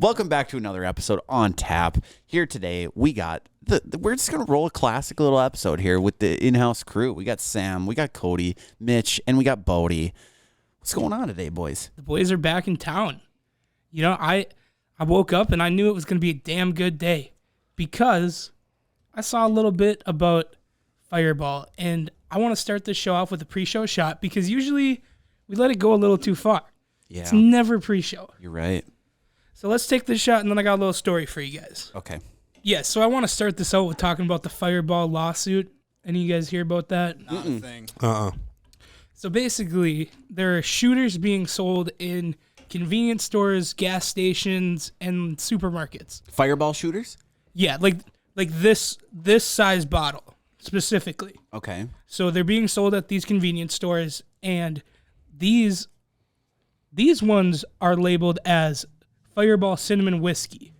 Welcome back to another episode on tap. Here today, we got we're just gonna roll a classic little episode here with the in-house crew. We got Sam, we got Cody, Mitch, and we got Bodie. What's going on today, boys? The boys are back in town. You know, I woke up and I knew it was gonna be a damn good day because I saw a little bit about Fireball, and I want to start this show off with a pre-show shot because usually we let it go a little too far. Yeah, it's never pre-show. You're right. So let's take this shot, and then I got a little story for you guys. Okay. Yeah, so I want to start this out with talking about the Fireball lawsuit. Any of you guys hear about that? Not a thing. So basically, there are shooters being sold in convenience stores, gas stations, and supermarkets. Fireball shooters? Yeah, like this size bottle specifically. Okay. So they're being sold at these convenience stores, and these ones are labeled as Fireball Cinnamon Whiskey.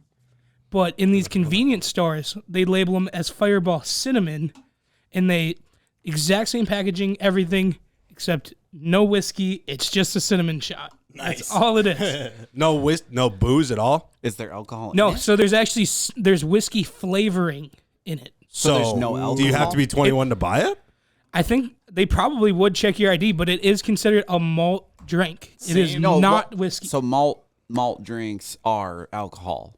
But in these convenience stores, they label them as Fireball Cinnamon, and they exact same packaging, everything, except no whiskey. It's just a cinnamon shot. Nice. That's all it is. No booze at all? Is there alcohol in No, it? so there's whiskey flavoring in it. So there's no alcohol? Do you have to be 21 to buy it? I think they probably would check your ID, but it is considered a malt drink. It is not whiskey. So malt drinks are alcohol.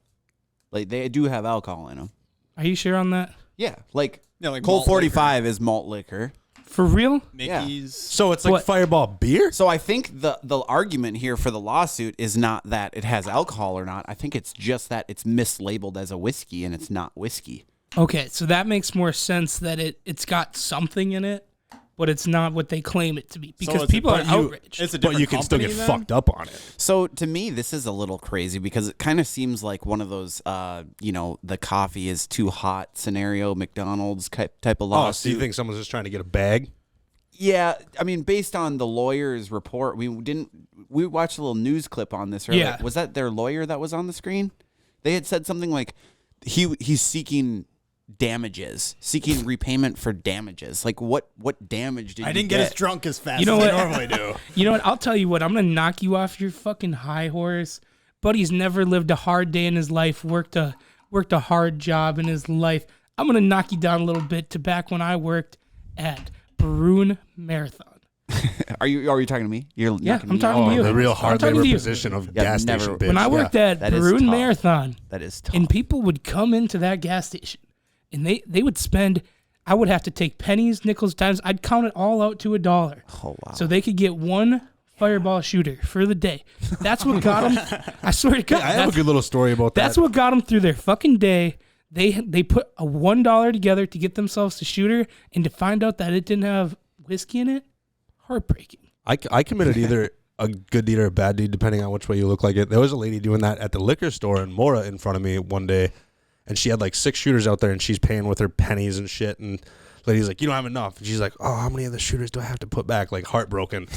Like, they do have alcohol in them. Are you sure on that? Yeah, like like Colt malt 45 is malt liquor. For real? Mickey's. So it's like What? Fireball beer? So I think the argument here for the lawsuit is not that it has alcohol or not. I think it's just that it's mislabeled as a whiskey and it's not whiskey. Okay, so that makes more sense that it's got something in it, but it's not what they claim it to be because people are outraged. It's a But different you can still get company then? fucked up on it. So to me, this is a little crazy because it kind of seems like one of those, the coffee is too hot scenario, McDonald's type of Oh, lawsuit. so you think someone's just trying to get a bag? Yeah, I mean, based on the lawyer's report, we watched a little news clip on this earlier. Yeah. Was that their lawyer that was on the screen? They had said something like he's seeking damages, seeking repayment for damages. Like what damage did I you didn't get as drunk as fast You know as what? I normally do. You know what? I'll tell you what. I'm going to knock you off your fucking high horse. Buddy's never lived a hard day in his life, worked a hard job in his life. I'm going to knock you down a little bit to back when I worked at Bruin Marathon. Are you talking to me? You're Yeah, knocking I'm me talking off. to you. The real I'm hard talking labor to you. position of Yeah, gas never- station bitch. When I worked at That is Bruin tough. Marathon, That is tough. and people would come into that gas station, and they would spend, I would have to take pennies, nickels, dimes. I'd count it all out to $1. Oh wow. So they could get one Fireball shooter for the day. That's what got them. I swear to God. I have a good little story about that. That's what got them through their fucking day. They put a $1 together to get themselves a shooter, and to find out that it didn't have whiskey in it, heartbreaking. I committed either a good deed or a bad deed, depending on which way you look like it. There was a lady doing that at the liquor store in Mora in front of me one day, and she had like 6 shooters out there, and she's paying with her pennies and shit, and the lady's like, you don't have enough. And she's like, oh, how many of the shooters do I have to put back? Like, heartbroken.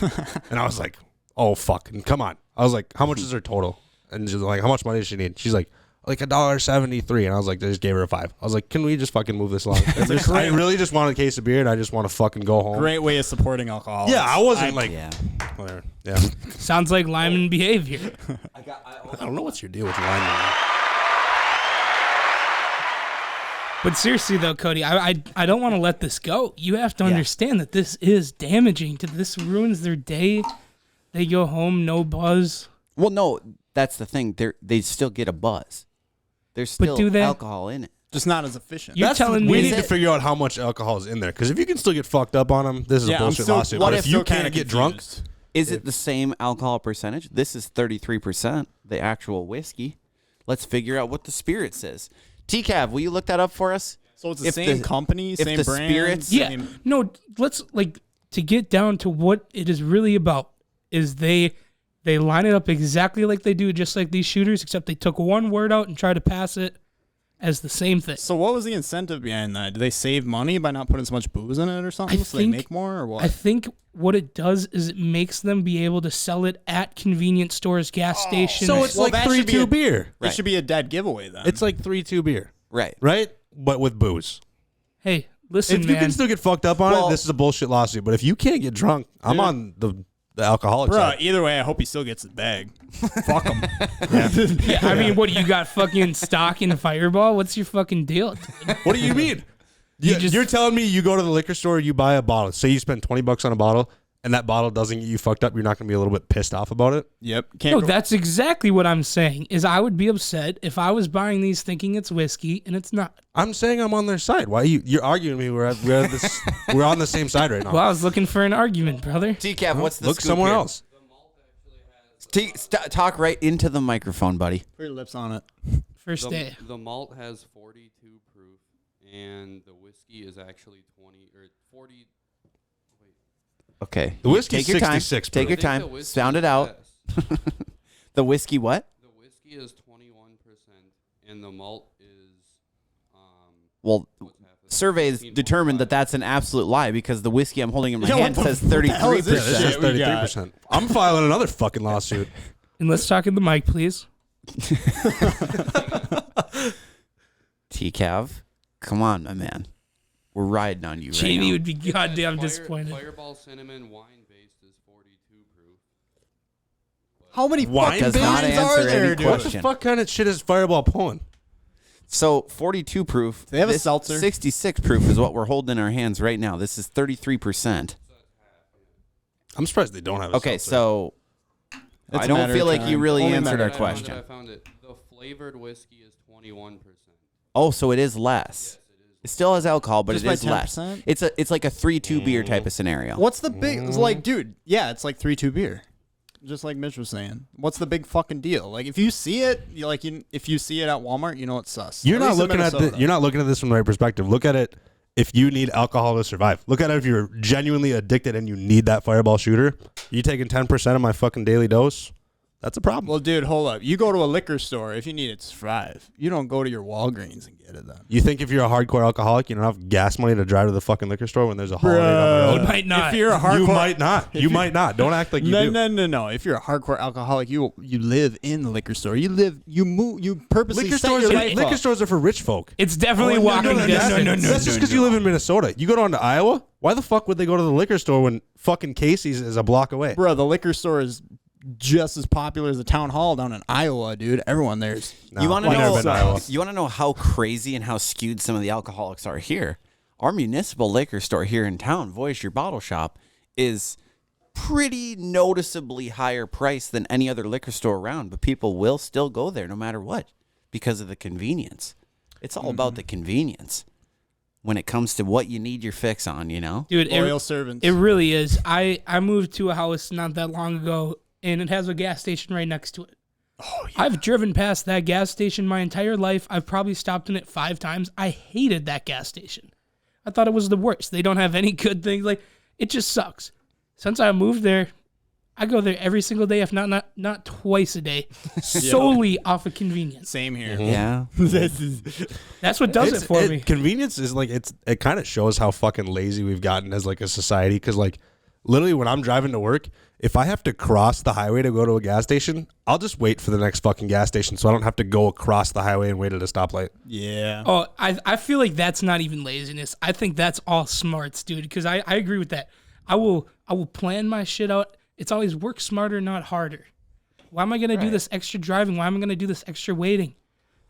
And I was like, oh, fuck. And come on. I was like, how much is her total? And she's like, how much money does she need? She's like $1.73. And I was like, I just gave her a 5. I was like, can we just fucking move this along? I really just want a case of beer, and I just want to fucking go home. Great way of supporting alcohol. Yeah, I wasn't yeah. whatever. Yeah. Sounds like Lyman behavior. I don't know what's your deal with wine. But seriously though, Cody, I don't want to let this go. You have to understand that this is damaging. This ruins their day. They go home, no buzz. Well, no, that's the thing. They still get a buzz. There's still do they? alcohol in it. Just not as efficient. You're telling me we need that- to figure out how much alcohol is in there, because if you can still get fucked up on them, this is a bullshit lawsuit. But if you can't get drunk, Is it the same alcohol percentage? This is 33%, the actual whiskey. Let's figure out what the spirit says. TCAV, will you look that up for us? So it's the same company, same the brand. spirits- Yeah. Same, No, let's to get down to what it is really about is they line it up exactly like they do just like these shooters, except they took one word out and tried to pass it as the same thing. So what was the incentive behind that? Do they save money by not putting so much booze in it or something? So they make more or what? I think what it does is it makes them be able to sell it at convenience stores, gas stations. so it's like that should be 3-2 a- beer. It should be a dead giveaway then. It's like 3-2 beer, Right. right? But with booze. Hey, listen, If you man. can still get fucked up on it, this is a bullshit lawsuit. But if you can't get drunk, I'm on the the alcoholic Bro, side. either way, I hope he still gets his bag. Fuck him. Yeah, I mean, what, you got fucking stock in Fireball? What's your fucking deal, dude? What do you mean? You're telling me you go to the liquor store, you buy a bottle. Say you spend $20 on a bottle, and that bottle doesn't get you fucked up. You're not going to be a little bit pissed off about it? Yep. No, that's exactly what I'm saying. Is I would be upset if I was buying these thinking it's whiskey and it's not. I'm saying I'm on their side. Why you're arguing with me? We're on the same side right now. Well, I was looking for an argument, brother. TCAP, what's the Look scoop somewhere here? else. Talk right into the microphone, buddy. Put your lips on it. First day. The malt has 42 proof, and the whiskey is actually 20 or 40. Okay. The whiskey's Take your time. 66 Take your I think the time. whiskey Sound is it out. less. The whiskey what? The whiskey is 21%, and the malt is Well, what's half of it? surveys 16.5. determined that that's an absolute lie because the whiskey I'm holding in my Yeah, hand what the says hell is 33%. this This is shit we got? 33%. I'm filing another fucking lawsuit. And let's talk in the mic, please. TCAV, come on, my man. We're riding on you right Jamie now. would be goddamn disappointed. Fireball cinnamon wine based is 42 proof. How many Wine does fucking not beans are answer there, any dude? What the question. fuck kind of shit is Fireball pulling? So 42 proof. They have a this seltzer. 66 proof is what we're holding in our hands right now. This is 33%. I'm surprised they don't have a Okay, seltzer. so It's I a don't matter feel of like you time. really Only a answered matter our of time. question. I found it. The flavored whiskey is 21%. Oh, so it is less. It still has alcohol, but Just it by is less. 10%? It's like a 3-2 beer type of scenario. What's the big? It's like, dude, yeah, it's like 3-2 beer. Just like Mitch was saying. What's the big fucking deal? Like, if you see it, if you see it at Walmart, you know it's sus. You're At not least in looking at Minnesota. you're not looking at this from the right perspective. Look at it if you need alcohol to survive. Look at it if you're genuinely addicted and you need that Fireball shooter. You taking 10% of my fucking daily dose? That's a problem. Well, dude, hold up. You go to a liquor store if you need it to survive. You don't go to your Walgreens and get it then. You think if you're a hardcore alcoholic, you don't have gas money to drive to the fucking liquor store when there's a holiday down the You road? might not. If you're a hardcore, You might not. You might not. Don't act like you do. No. If you're a hardcore alcoholic, you live in the liquor store. You move. You purposely Liquor set stores, your are, life liquor up. stores are for rich folk. It's definitely Oh, no, walking no, no, distance. That's just because you live in Minnesota. You go down to Iowa. Why the fuck would they go to the liquor store when fucking Casey's is a block away? Bro, the liquor store is just as popular as the town hall down in Iowa, dude. Everyone there's. No, You want to I've never know? been to Iowa. You want to know how crazy and how skewed some of the alcoholics are here? Our municipal liquor store here in town, Voyager Bottle Shop, is pretty noticeably higher price than any other liquor store around, but people will still go there no matter what because of the convenience. It's all about the convenience when it comes to what you need your fix on, you know? Dude, Loyal servants. it really is. I moved to a house not that long ago, and it has a gas station right next to it. Oh, yeah. I've driven past that gas station my entire life. I've probably stopped in it 5 times. I hated that gas station. I thought it was the worst. They don't have any good things. Like, it just sucks. Since I moved there, I go there every single day, if not twice a day, solely off of convenience. Same here. Yeah. That's what does it for me. Convenience is like it kind of shows how fucking lazy we've gotten as like a society. Because like literally when I'm driving to work, if I have to cross the highway to go to a gas station, I'll just wait for the next fucking gas station so I don't have to go across the highway and wait at a stoplight. Yeah. Oh, I feel like that's not even laziness. I think that's all smarts, dude, because I agree with that. I will plan my shit out. It's always work smarter, not harder. Why am I going to do this extra driving? Why am I going to do this extra waiting?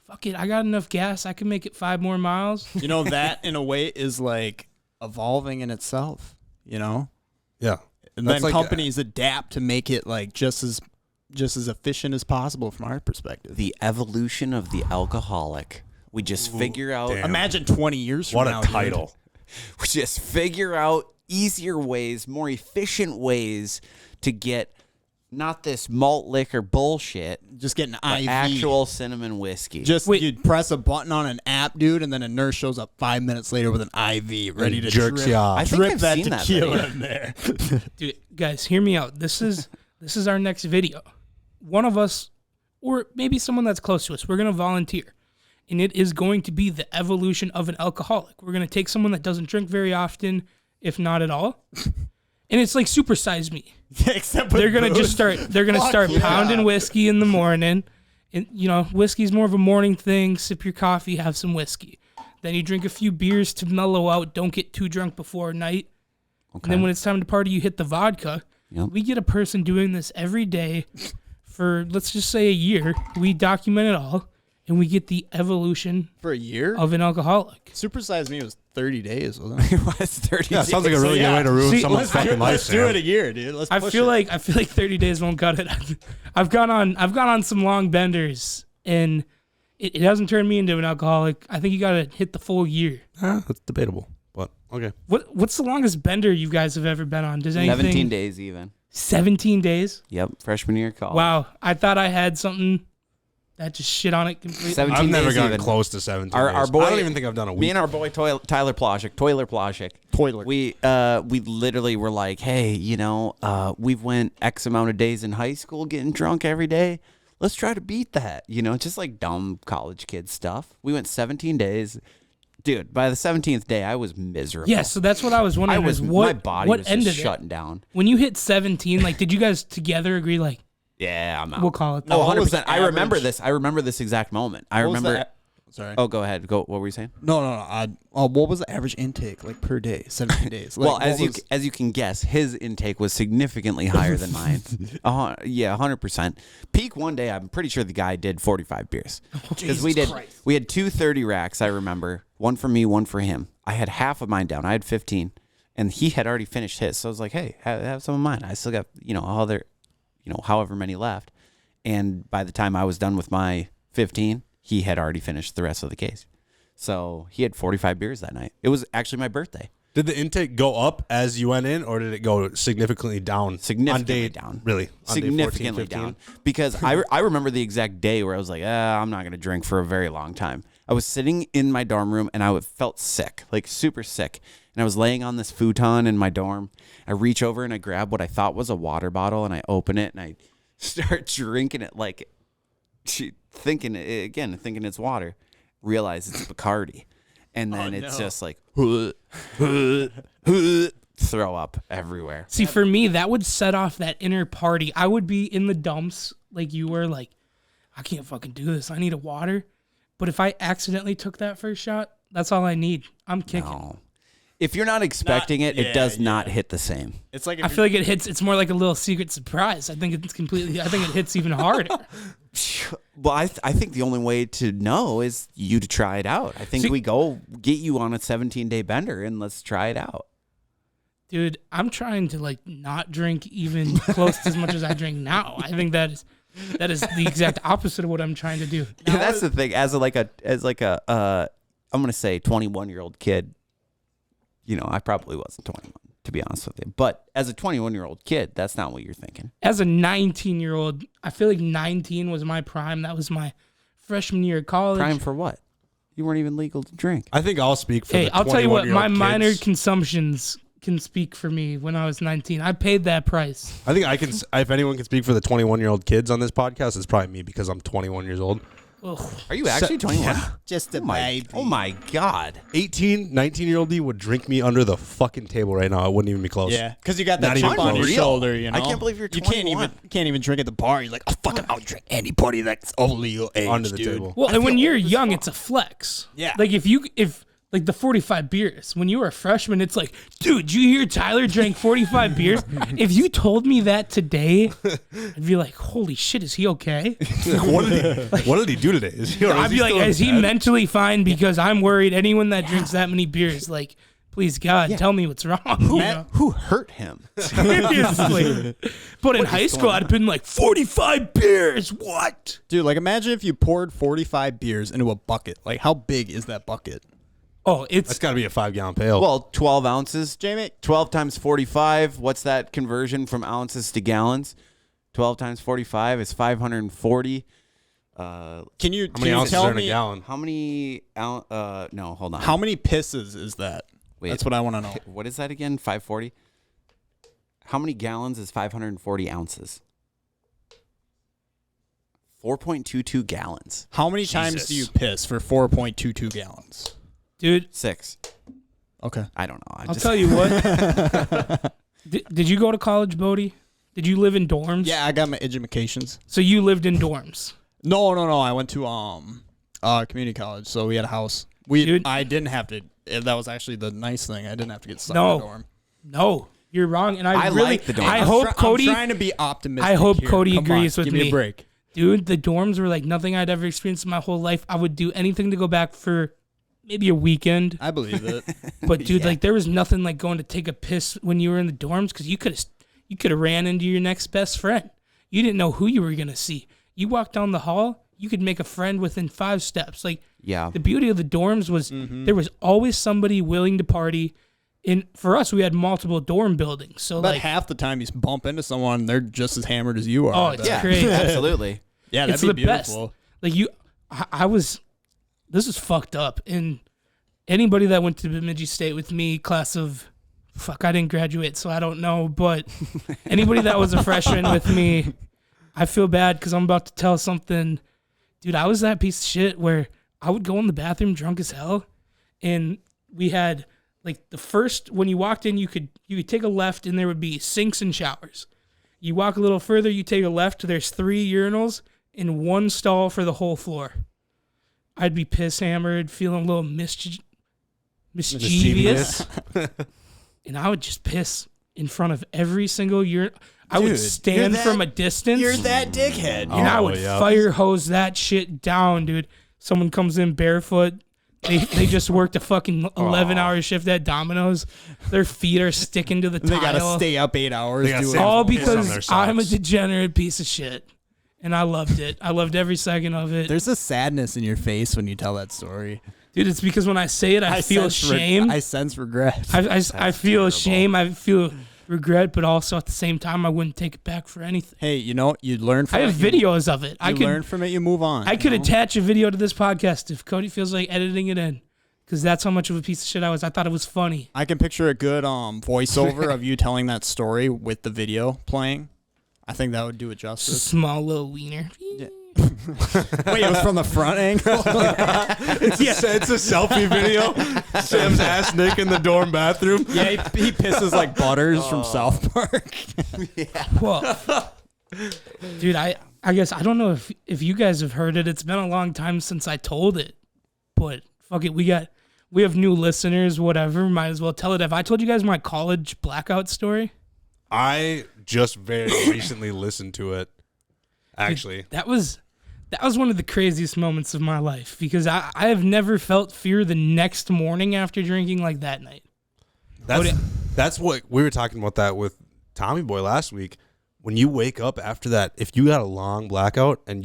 Fuck it. I got enough gas. I can make it 5 more miles. You know, that in a way is like evolving in itself, you know? Yeah. And That's then like- companies adapt to make it like just as efficient as possible from our perspective. The evolution of the alcoholic. We just figure out damn. Imagine 20 years from What now. a title. we just figure out easier ways, more efficient ways to get not this malt liquor bullshit, Dude. Just get an but IV. actual cinnamon whiskey. Just Wait. you'd press a button on an app, dude, and then a nurse shows up 5 minutes later with an IV ready And to jerks drip, you off. I think drip I've that seen that tequila video. in there. Dude, guys, hear me out. This is our next video. One of us, or maybe someone that's close to us, we're going to volunteer. And it is going to be the evolution of an alcoholic. We're going to take someone that doesn't drink very often, if not at all. And it's like supersize me. Except with They're gonna booze. they're gonna Fuck start yeah. pounding whiskey in the morning. And you know, whiskey's more of a morning thing. Sip your coffee, have some whiskey. Then you drink a few beers to mellow out. Don't get too drunk before night. Okay. And then when it's time to party, you hit the vodka. Yep. We get a person doing this every day for, let's just say, a year. We document it all, and we get the evolution For a year? of an alcoholic. Supersize Me was 30 days, wasn't it? It was 30 Yeah, sounds like a really good way to ruin See, someone's fucking life. Let's do it a year, dude. Let's I push feel it. like 30 days won't cut it. I've gone on some long benders, and it hasn't turned me into an alcoholic. I think you got to hit the full year. That's debatable, but okay. What's the longest bender you guys have ever been on? Does anything 17 days even. 17 days? Yep, freshman year of college. Wow, I thought I had something that just shit on it completely. 17 I've never days gotten even. close to 17 Our days. boy, I don't even think I've done a week. Me and our boy Tyler Ploshik, Toiler. we literally were like, hey, we've went X amount of days in high school getting drunk every day. Let's try to beat that, just like dumb college kid stuff. We went 17 days. Dude, by the 17th day, I was miserable. Yeah, so that's what I was wondering. my body what was ended just it? shutting down. When you hit 17, like, did you guys together agree, like, Yeah, I'm out. we'll call it that? Oh, what was 100%. the I remember average? this. I remember this exact moment. I What was remember. Sorry. Oh, go ahead. What were you saying? No. What was the average intake like per day? 17 days. Like, Well, what as you can guess, his intake was significantly higher than mine. Yeah, 100%. Peak one day, I'm pretty sure the guy did 45 beers because we had 2 30 racks. I remember, one for me, one for him. I had half of mine down. I had 15, and he had already finished his. So I was like, hey, have some of mine. I still got however many left. And by the time I was done with my 15, he had already finished the rest of the case. So he had 45 beers that night. It was actually my birthday. Did the intake go up as you went in, or did it go significantly down? Significantly on day, down. Really? On day 14, Significantly 15? down. Because I remember the exact day where I was like, I'm not going to drink for a very long time. I was sitting in my dorm room and I felt sick, like super sick. And I was laying on this futon in my dorm. I reach over and I grab what I thought was a water bottle and I open it and I start drinking it like, thinking it's water. Realize it's Bacardi. And then it's just like, throw up everywhere. See, for me, that would set off that inner party. I would be in the dumps like you were, like, I can't fucking do this. I need a water. But if I accidentally took that first shot, that's all I need. I'm kicking. No. If you're not expecting it does not hit the same. It's like I feel like it hits. It's more like a little secret surprise. I think it hits even harder. Well, I think the only way to know is you to try it out. I think we go get you on a 17-day bender and let's try it out. Dude, I'm trying to like not drink even close to as much as I drink now. I think that is the exact opposite of what I'm trying to do. Yeah, that's the thing. As I'm gonna say 21-year-old kid. I probably wasn't 21, to be honest with you. But as a 21-year-old kid, that's not what you're thinking. As a 19-year-old, I feel like 19 was my prime. That was my freshman year of college. Prime for what? You weren't even legal to drink. I think I'll speak for Hey, the I'll tell you what, my 21-year-old minor kids. consumptions can speak for me when I was 19. I paid that price. I think I can. If anyone can speak for the 21-year-old kids on this podcast, it's probably me because I'm 21 years old. Ugh. Are you actually 21? just a Oh my God. 18, 19-year-old D would drink me under the fucking table right now. I wouldn't even be close. Yeah, because you got Not that even chip on your close. shoulder. I can't believe you're You 21. can't even drink at the bar. You're like, I'll drink anybody that's over your age, Under the dude. table. Well, and when you're young, it's a flex. Yeah. Like if like the 45 beers, when you were a freshman, it's like, dude, you hear Tyler drank 45 beers? If you told me that today, I'd be like, holy shit, is he okay? What did he do today? I'd be like, is he mentally fine? Because I'm worried anyone that drinks that many beers, like, please God, tell me what's wrong. you know? Who hurt him? Seriously. But in high school, I'd been like, 45 beers, what? Dude, like imagine if you poured 45 beers into a bucket. Like, how big is that bucket? Oh, That's got to be a 5-gallon pail. Well, 12 ounces. Jamie? 12 times 45. What's that conversion from ounces to gallons? 12 times 45 is 540. Can you how many ounces tell are in a me gallon? How many no, hold on. how many pisses is that? Wait. That's what I want to know. What is that again? 540? How many gallons is 540 ounces? 4.22 gallons. How many times do you piss for 4.22 gallons? Dude, 6. Okay. I don't know. I'll tell you what. Did you go to college, Bodie? Did you live in dorms? Yeah, I got my educations. So you lived in dorms. No. I went to community college, so we had a house. Dude. I didn't have to. That was actually the nice thing. I didn't have to get stuck No. in a dorm. No. You're wrong, and I really like the dorms. I hope Cody. I'm trying to be optimistic. I hope here. Cody Come agrees on, with give me me. a break. Dude, the dorms were like nothing I'd ever experienced in my whole life. I would do anything to go back for maybe a weekend. I believe it. But dude, like there was nothing like going to take a piss when you were in the dorms because you could have ran into your next best friend. You didn't know who you were gonna see. You walked down the hall, you could make a friend within 5 steps. Like Yeah. the beauty of the dorms was there was always somebody willing to party. And for us, we had multiple dorm buildings. So But like half the time you bump into someone, they're just as hammered as you are. Oh, I it's bet. Yeah, crazy. absolutely. Yeah, that'd it's be the beautiful. best. Like this is fucked up. And anybody that went to Bemidji State with me, class of, I didn't graduate, so I don't know. But anybody that was a freshman with me, I feel bad because I'm about to tell something. Dude, I was that piece of shit where I would go in the bathroom drunk as hell. And we had, like, the first, when you walked in, you could take a left and there would be sinks and showers. You walk a little further, you take a left, there's 3 urinals and 1 stall for the whole floor. I'd be piss hammered, feeling a little mischievous. And I would just piss in front of every single urinal. I would Dude, stand you're from that- a distance. You're that dickhead. And I Oh, would yeah. fire hose that shit down, dude. Someone comes in barefoot. They just worked a fucking 11-hour shift at Domino's. Their feet are sticking to the They tile. gotta stay up 8 hours. They gotta doing stay up All piss on their because I'm a socks. degenerate piece of shit. And I loved it. I loved every second of it. There's a sadness in your face when you tell that story. Dude, it's because when I say it, I feel sense shame. I sense regret. I feel shame. I feel regret, but also at the same time, I wouldn't take it back for anything. Hey, you know, you learn from I it. have videos of it. You learn from it, you move on. I could you know? attach a video to this podcast if Cody feels like editing it in, because that's how much of a piece of shit I was. I thought it was funny. I can picture a good voiceover of you telling that story with the video playing. I think that would do it Just a justice. small little wiener. Wait, it was from the front angle? It's a selfie video. Sam's ass Nick in the dorm bathroom. Yeah, he pisses like Butters from South Park. Well, dude, I guess I don't know if you guys have heard it. It's been a long time since I told it, but fuck it, we have new listeners. Whatever, might as well tell it. Have I told you guys my college blackout story? I just very recently listened to it. Actually, That was one of the craziest moments of my life because I have never felt fear the next morning after drinking like that night. that's what we were talking about that with Tommy Boy last week. When you wake up after that, if you got a long blackout and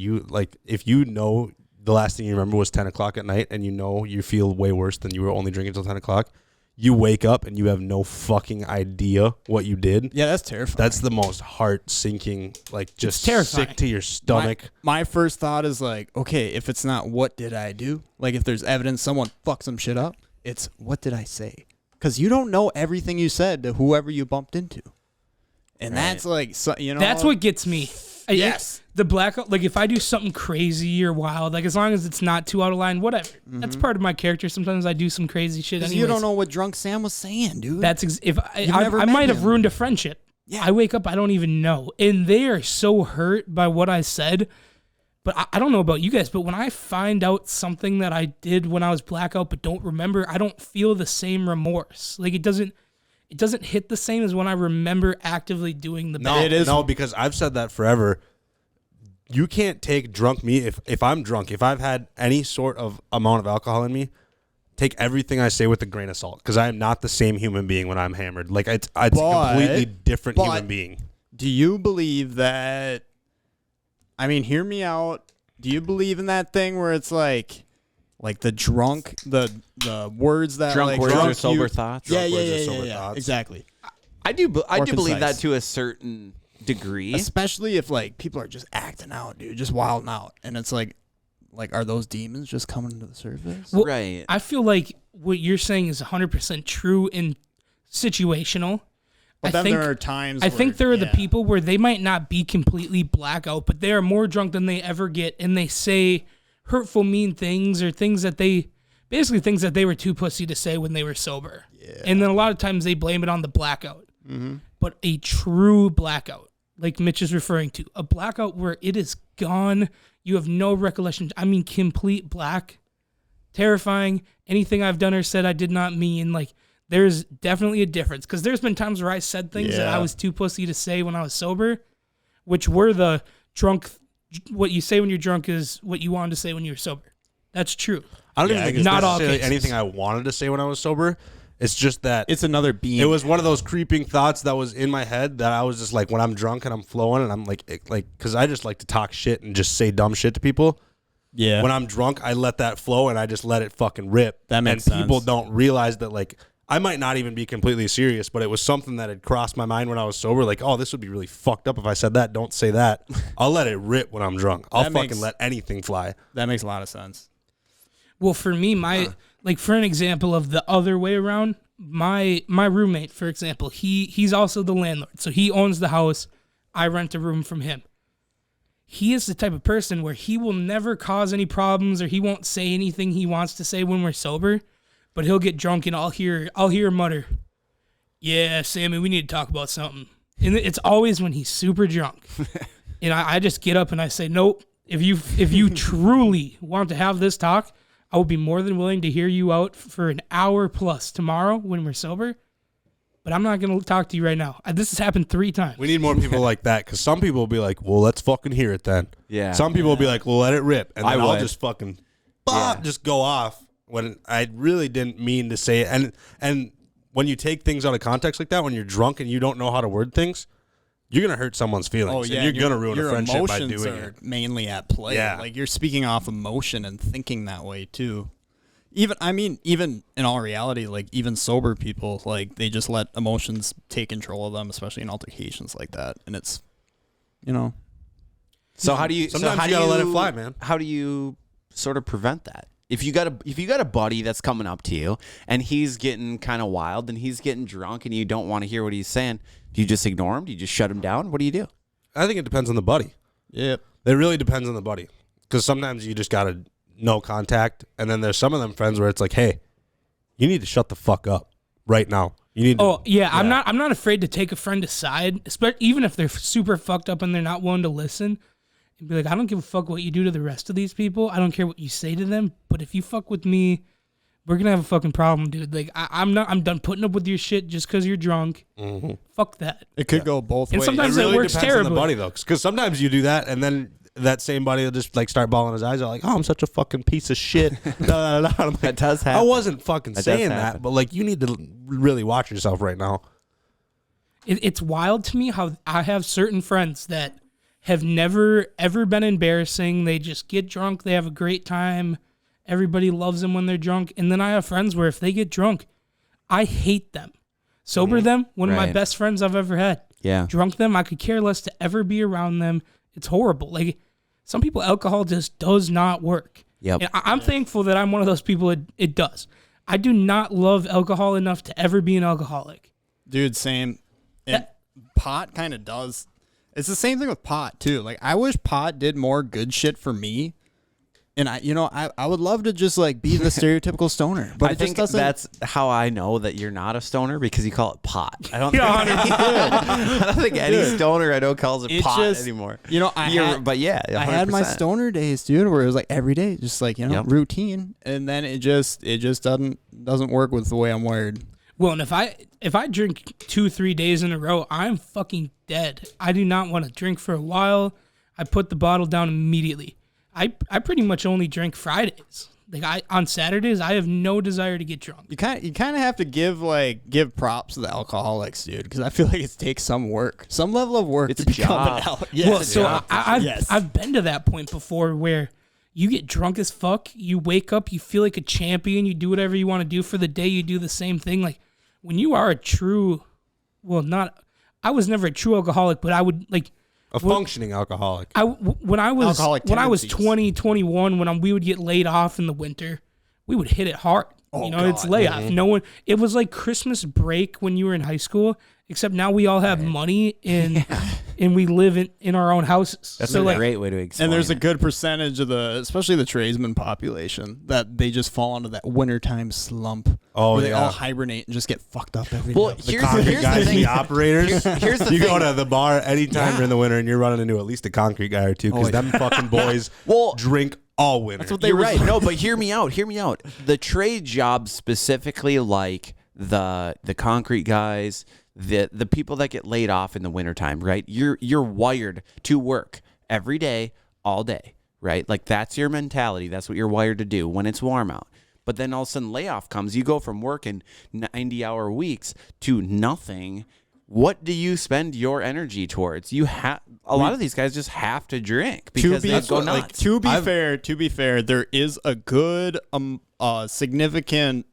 if you know the last thing you remember was 10 o'clock at night and you know you feel way worse than you were only drinking until 10 o'clock, you wake up and you have no fucking idea what you did. Yeah, that's terrifying. That's the most heart-sinking, like just terrifying. sick to your stomach. My first thought is like, okay, if it's not what did I do? Like if there's evidence someone fucked some shit up, it's what did I say? Because you don't know everything you said to whoever you bumped into. And that's like, you know. That's what gets me. Yes. The blackout, like if I do something crazy or wild, like as long as it's not too out of line, whatever. That's part of my character. Sometimes I do some crazy shit. Because Anyways. you don't know what drunk Sam was saying, dude. If You've never I met might have him. ruined a friendship. Yeah. I wake up, I don't even know, and they are so hurt by what I said. But I don't know about you guys, but when I find out something that I did when I was blackout but don't remember, I don't feel the same remorse. Like it doesn't hit the same as when I remember actively doing the bad. No, because I've said that forever. You can't take drunk me if I'm drunk. If I've had any sort of amount of alcohol in me, take everything I say with a grain of salt because I am not the same human being when I'm hammered. Like it's a completely different human being. Do you believe that? I mean, hear me out. Do you believe in that thing where it's like the drunk, the words that Drunk like, words drunk or sober you- thoughts? Yeah, Drunk yeah, words or yeah, sober yeah, thoughts. exactly. I do believe that concise. to a certain degree. Especially if like people are just acting out, dude, just wilding out, and it's like are those demons just coming to the surface? Well, Right. I feel like what you're saying is 100% true and situational. But then there are times. I think there are the yeah. people where they might not be completely blackout, but they are more drunk than they ever get, and they say hurtful, mean things or things that they were too pussy to say when they were sober. Yeah. And then a lot of times they blame it on the blackout. Mm-hmm. But a true blackout, like Mitch is referring to, a blackout where it is gone, you have no recollection. I mean, complete black, terrifying. Anything I've done or said I did not mean. Like there's definitely a difference. Because there's been times where I said things that I was too pussy to say when I was sober, which were the drunk. What you say when you're drunk is what you wanted to say when you were sober. That's true. I don't even think it's not all necessarily cases. anything I wanted to say when I was sober. It's just that It's another beam. it was one of those creeping thoughts that was in my head that I was just like, when I'm drunk and I'm flowing and I'm like, because I just like to talk shit and just say dumb shit to people. Yeah. When I'm drunk, I let that flow and I just let it fucking rip. That makes and people sense. don't realize that, like, I might not even be completely serious, but it was something that had crossed my mind when I was sober. Like, oh, this would be really fucked up if I said that. Don't say that. I'll let it rip when I'm drunk. I'll fucking let anything fly. That makes a lot of sense. Well, for me, like for an example of the other way around, my roommate, for example, he's also the landlord. So he owns the house. I rent a room from him. He is the type of person where he will never cause any problems or he won't say anything he wants to say when we're sober, but he'll get drunk and I'll hear him mutter, "Yeah, Sammy, we need to talk about something." And it's always when he's super drunk. And I just get up and I say, "Nope, if you truly want to have this talk, I will be more than willing to hear you out for an hour plus tomorrow when we're sober, but I'm not going to talk to you right now." This has happened 3 times. We need more people like that, because some people will be like, well, let's fucking hear it then. Yeah. Some people will be like, well, let it rip. And then I I'll would. just fucking just go off when I really didn't mean to say it. And when you take things out of context like that, when you're drunk and you don't know how to word things, you're going to hurt someone's feelings. And you're going to ruin a friendship by doing it. Mainly at play. Yeah. Like, you're speaking off emotion and thinking that way too. Even in all reality, like, even sober people, like, they just let emotions take control of them, especially in altercations like that. And it's, So how do you? Sometimes how you do gotta let it fly, man. How do you sort of prevent that? If you got a buddy that's coming up to you and he's getting kind of wild and he's getting drunk and you don't want to hear what he's saying, do you just ignore him? Do you just shut him down? What do you do? I think it depends on the buddy. Yep. It really depends on the buddy, because sometimes you just got to no contact. And then there's some of them friends where it's like, hey, you need to shut the fuck up right now. You need to. Oh yeah, I'm not afraid to take a friend aside, even if they're super fucked up and they're not willing to listen, and be like, I don't give a fuck what you do to the rest of these people. I don't care what you say to them. But if you fuck with me, we're gonna have a fucking problem, dude. Like I'm done putting up with your shit just because you're drunk. Mm-hmm. Fuck that. It could go both And ways. sometimes It really that works depends terribly. on the buddy, though, because sometimes you do that and then that same buddy will just like start bawling his eyes out, like, oh, I'm such a fucking piece of shit. I'm like, That does happen. I wasn't fucking That does saying happen. that, but like, you need to really watch yourself right now. It's wild to me how I have certain friends that have never ever been embarrassing. They just get drunk. They have a great time. Everybody loves them when they're drunk. And then I have friends where if they get drunk, I hate them. Sober them, one of my Right. best friends I've ever had. Yeah. Drunk them, I could care less to ever be around them. It's horrible. Like, some people, alcohol just does not work. Yep. And I'm thankful that I'm one of those people it does. I do not love alcohol enough to ever be an alcoholic. Dude, same. And pot kind of does. It's the same thing with pot too. Like, I wish pot did more good shit for me. And I would love to just like be the stereotypical stoner, but I it think just doesn't. that's how I know that you're not a stoner, because you call it pot. I don't Yeah, I don't think any stoner I know calls it It's pot just- anymore. But yeah, 100%. I had my stoner days, dude, where it was like every day, just like Yep. routine, and then it just doesn't work with the way I'm wired. Well, and if I drink 2-3 days in a row, I'm fucking dead. I do not want to drink for a while. I put the bottle down immediately. I pretty much only drink Fridays. Like, on Saturdays, I have no desire to get drunk. You kind of have to give props to the alcoholics, dude, because I feel like it takes some work, some level of work It's to a become job. an alcoholic. Yes. Well, so Yes. I've been to that point before where you get drunk as fuck, you wake up, you feel like a champion, you do whatever you want to do for the day, you do the same thing. Like, when you are I was never a true alcoholic, but I would like A functioning alcoholic. when I was Alcoholic 20, 21, when we would get laid off in the winter, we would hit it hard. It's layoff. No one. It was like Christmas break when you were in high school, except now we all have money and we live in our own houses. That's so a like, great way to explain And there's a it. good percentage of especially the tradesman population, that they just fall into that wintertime slump. Oh, where they yeah. all hibernate and just get fucked up every day. Well, The here's concrete the guys, thing. the operators. Here's the you thing. go to the bar anytime during the winter and you're running into at least a concrete guy or two, because them fucking boys drink all winter. That's what they You're were right. No, but hear me out. The trade jobs specifically, like the concrete guys, the people that get laid off in the wintertime, right? You're wired to work every day, all day, right? Like that's your mentality. That's what you're wired to do when it's warm out. But then all of a sudden layoff comes. You go from working 90-hour weeks to nothing. What do you spend your energy towards? You have a lot of these guys just have to drink because they go nuts. To be fair, there is a good significant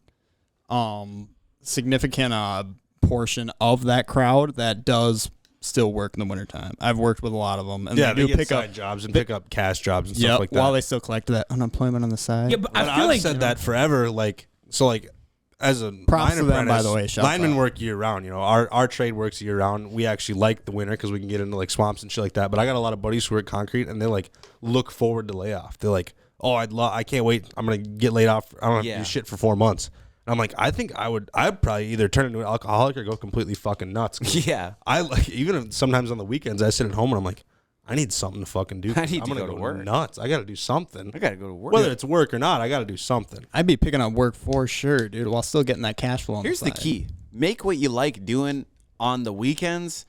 portion of that crowd that does still work in the wintertime. I've worked with a lot of them, and Yeah, they they do get pick side up jobs and pick up cash jobs and stuff like that. while they still collect that unemployment on the side. Yeah, but But I feel I've like said that forever. Like as a Props line to them, by apprentice, the way, shouts linemen out. work year round. You know, our trade works year round. We actually like the winter because we can get into like swamps and shit like that. But I got a lot of buddies who work concrete, and they like look forward to layoff. They're like, oh, I can't wait. I'm gonna get laid off. I don't have to do shit for 4 months. And I'm like, I'd probably either turn into an alcoholic or go completely fucking nuts. Yeah. I like even sometimes on the weekends I sit at home and I'm like, I need something to fucking do. I need I'm to gonna go to work. nuts. I got to do something. I got to go to work. Whether it's work or not, I got to do something. I'd be picking up work for sure, dude, while still getting that cash flow on Here's the the side. key. Make what you like doing on the weekends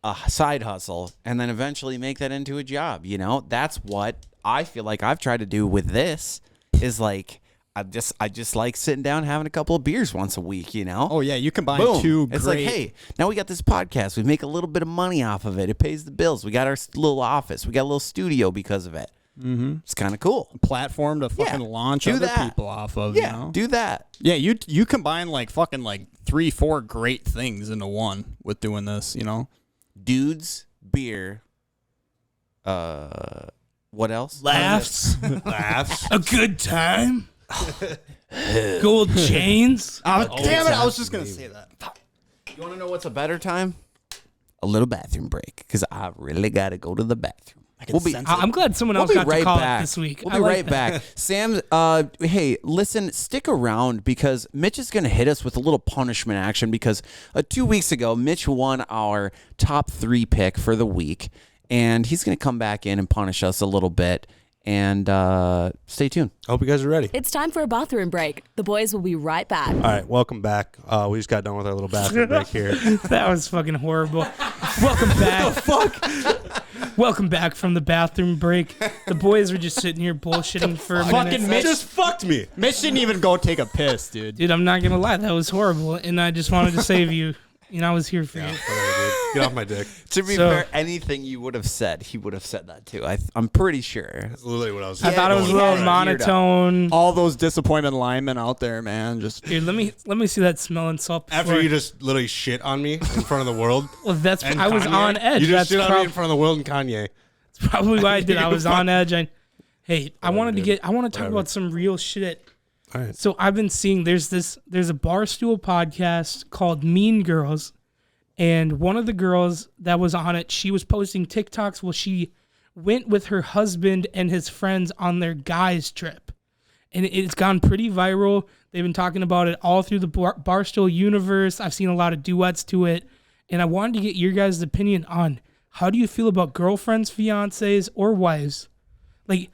a side hustle and then eventually make that into a job, you know? That's what I feel like I've tried to do with this is like I just like sitting down having a couple of beers once a week, you know? Oh yeah, you combine Boom. two It's great. like, hey, now we got this podcast. We make a little bit of money off of it. It pays the bills. We got our little office. We got a little studio because of it. Mm-hmm. It's kind of cool. platform to fucking launch do other that. people off of. Yeah, you know? do that. Yeah, you combine like fucking like 3-4 great things into one with doing this, you know? Dudes, beer, what else? laughs, Laughs. a good time, gold chains. Oh, damn it, I was just going to say that. You want to know what's a better time? A little bathroom break, because I really got to go to the bathroom. We'll be, I'm glad someone else got to call it this week. We'll I be like right that. back. Sam, hey, listen, stick around because Mitch is going to hit us with a little punishment action because 2 weeks ago, Mitch won our top 3 pick for the week, and he's going to come back in and punish us a little bit. And stay tuned. I hope you guys are ready. It's time for a bathroom break. The boys will be right back. All right, welcome back. We just got done with our little bathroom break here. That was fucking horrible. Welcome back. Welcome back from the bathroom break. The boys were just sitting here bullshitting for a minute. Fucking Mitch Just fucked me. Mitch didn't even go take a piss, dude. Dude, I'm not gonna lie, that was horrible, and I just wanted to save you. You know, I was here for you. Whatever, dude. Get off my dick. To be So- fair, anything you would have said, he would have said that too. I'm pretty sure. That's literally what I was I thought it was a little Yeah. monotone. All those disappointment linemen out there, man, just Dude, let me see that smelling salt. Before. After you just literally shit on me in front of the world. well, that's And I was Kanye, on edge. You just That's shit on me in front of the world and Kanye. probably why I did. I was You're on edge. Hey, I wanted to dude. I want to talk Whatever. about some real shit. All right. So I've been seeing there's a Barstool podcast called Mean Girls, and one of the girls that was on it, she was posting TikToks. Well, she went with her husband and his friends on their guys trip, and it's gone pretty viral. They've been talking about it all through the Barstool universe. I've seen a lot of duets to it, and I wanted to get your guys' opinion on how do you feel about girlfriends, fiancés, or wives? Like,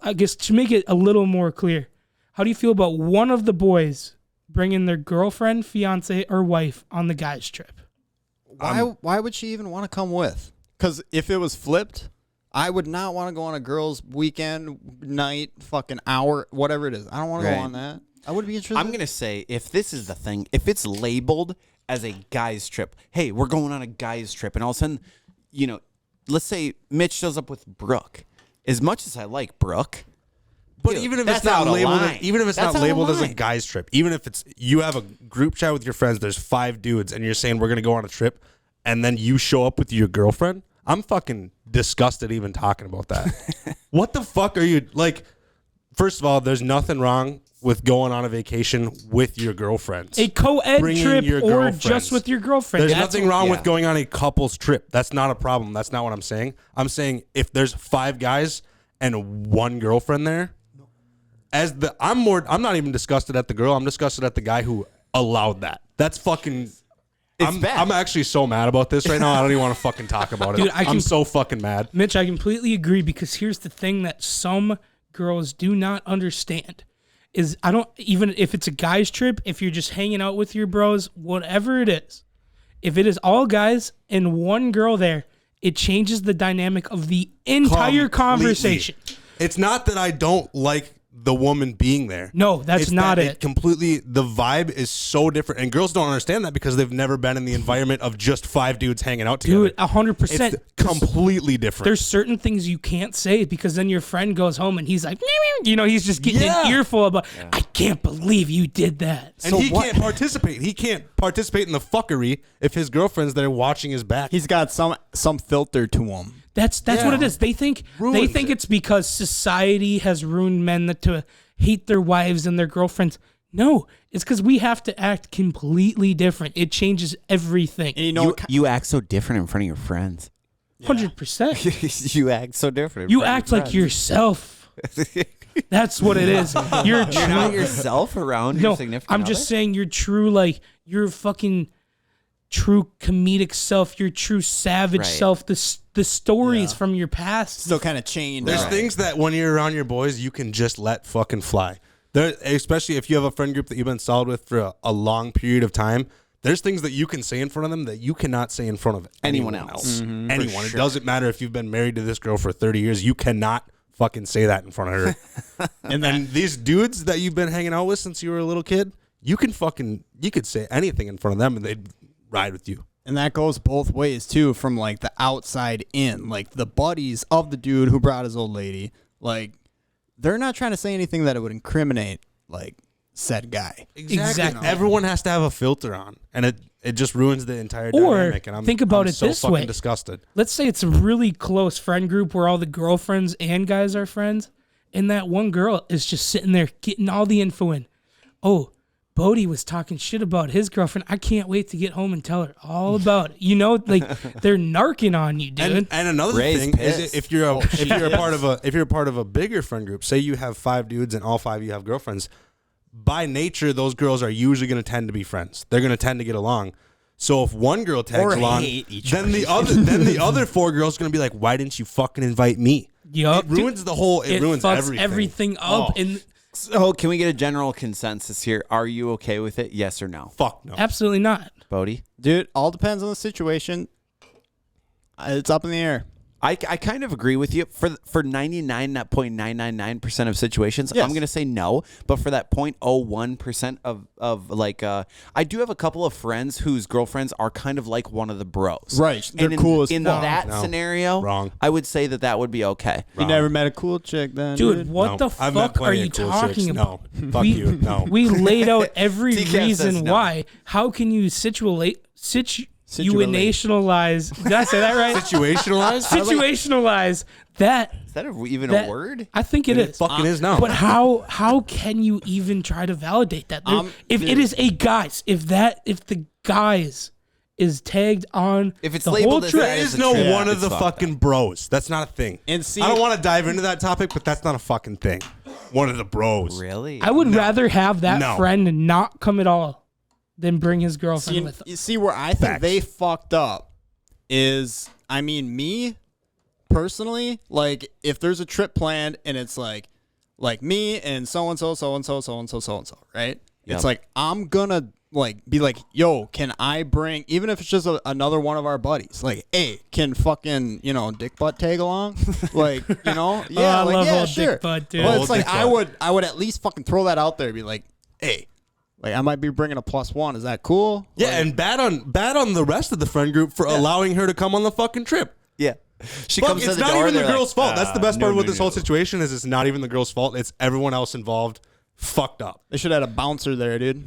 I guess to make it a little more clear, how do you feel about one of the boys bringing their girlfriend, fiance, or wife on the guys' trip? why would she even want to come with? Because if it was flipped, I would not want to go on a girl's weekend, night, fucking hour, whatever it is. I don't want to Right. go on that. I would be interested. I'm going to say, if this is the thing, if it's labeled as a guy's trip, hey, we're going on a guy's trip, and all of a sudden, you know, let's say Mitch shows up with Brooke. As much as I like Brooke, But dude, even if that's it's not out of labeled, line. even if it's That's not out of labeled as a line. guy's trip, even if it's you have a group chat with your friends, there's 5 dudes, and you're saying we're gonna go on a trip, and then you show up with your girlfriend, I'm fucking disgusted even talking about that. What the fuck are you like? First of all, there's nothing wrong with going on a vacation with your girlfriends. A co-ed Bring in trip your or girlfriends. just with your girlfriend? There's That's nothing wrong yeah. with going on a couple's trip. That's not a problem. That's not what I'm saying. I'm saying if there's 5 guys and 1 girlfriend there, I'm not even disgusted at the girl. I'm disgusted at the guy who allowed that. That's fucking. bad. I'm actually so mad about this right now. I don't even want to fucking talk about it. Dude, I'm so fucking mad. Mitch, I completely agree because here's the thing that some girls do not understand is I don't even if it's a guys trip, if you're just hanging out with your bros, whatever it is, if it is all guys and one girl there, it changes the dynamic of the entire conversation. It's not that I don't like the woman being there. No, that's It's not that it. Completely, the vibe is so different, and girls don't understand that because they've never been in the environment of just 5 dudes hanging out together. Dude, 100%. It's completely different. There's certain things you can't say because then your friend goes home and he's like, he's just getting an earful about, I can't believe you did that. And he can't participate. He can't participate in the fuckery if his girlfriend's there watching his back. He's got some filter to him. That's what it is. They think it's because society has ruined men to hate their wives and their girlfriends. No, it's because we have to act completely different. It changes everything. And You act so different in front of your friends. 100%. You act so different. You act like yourself. That's what it is. You're not yourself around your significant I'm other? just saying you're true, like your fucking true comedic self, your true savage self, the stories from your past. still kind of chained. There's things that when you're around your boys, you can just let fucking fly. There, especially if you have a friend group that you've been solid with for a long period of time. There's things that you can say in front of them that you cannot say in front of anyone else. Mm-hmm. Anyone. Sure. It doesn't matter if you've been married to this girl for 30 years. You cannot fucking say that in front of her. And then these dudes that you've been hanging out with since you were a little kid, you could say anything in front of them and they'd ride with you. And that goes both ways, too, from, like, the outside in. Like, the buddies of the dude who brought his old lady, like, they're not trying to say anything that it would incriminate, like, said guy. Exactly. Everyone has to have a filter on, and it just ruins the entire dynamic. And think about I'm it so this fucking way. disgusted. Let's say it's a really close friend group where all the girlfriends and guys are friends, and that one girl is just sitting there getting all the info in. Oh, Bodie was talking shit about his girlfriend. I can't wait to get home and tell her all about it. Like they're narking on you, dude. And another Ray's thing pissed. is if you're a part of a bigger friend group, say you have 5 dudes and all 5 of you have girlfriends, by nature those girls are usually going to tend to be friends. They're going to tend to get along. So if one girl tags along, then the other 4 girls are going to be like, why didn't you fucking invite me? Yup. It ruins the whole. It ruins fucks everything up. Oh. And So can we get a general consensus here? Are you okay with it? Yes or no? Fuck no. absolutely not. Bodie? Dude, all depends on the situation. It's up in the air. I kind of agree with you. For 99.999% of situations, Yes. I'm going to say no. But for that 0.01% of like, I do have a couple of friends whose girlfriends are kind of like one of the bros. Right. They're And cool as in fuck. that No. scenario, Wrong. I would say that would be okay. You never met a cool chick then, Dude, what No. the I've met fuck are plenty you of cool talking chicks. about? No. Fuck you. No. We laid out every TCAF says reason no. why. How can you situationalize? Did I say that right? Situationalized? Situationalize that. Is that even that- a word? I think it is. Fucking is now. But how can you even try to validate that? If it is a guys, if the guys is tagged on If it's the labeled whole as trip, that, There it's is a no trip. one of It's the fucked fucking bros. That's not a thing. And see- I don't want to dive into that topic, but that's not a fucking thing. One of the bros. Really? I would rather have that No. friend not come at all than bring his girlfriend with him. You see where I think Facts. they fucked up is, I mean, me personally, like if there's a trip planned and it's like me and so and so, right? Yep. It's like I'm gonna be like, yo, can I bring, even if it's just another one of our buddies, like, hey, can fucking dick butt tag along, yeah, I like, love yeah, old sure. dick butt, dude. Well, Old it's like dick I butt. would at least fucking throw that out there, and be like, hey. Like I might be bringing a +1. Is that cool? Yeah, Like, and bad on the rest of the friend group for allowing her to come on the fucking trip. Yeah. She But comes to it's the not door, even the they're girl's fault. That's the best part with this whole no. situation is it's not even the girl's fault. It's everyone else involved fucked up. they should have had a bouncer there, dude.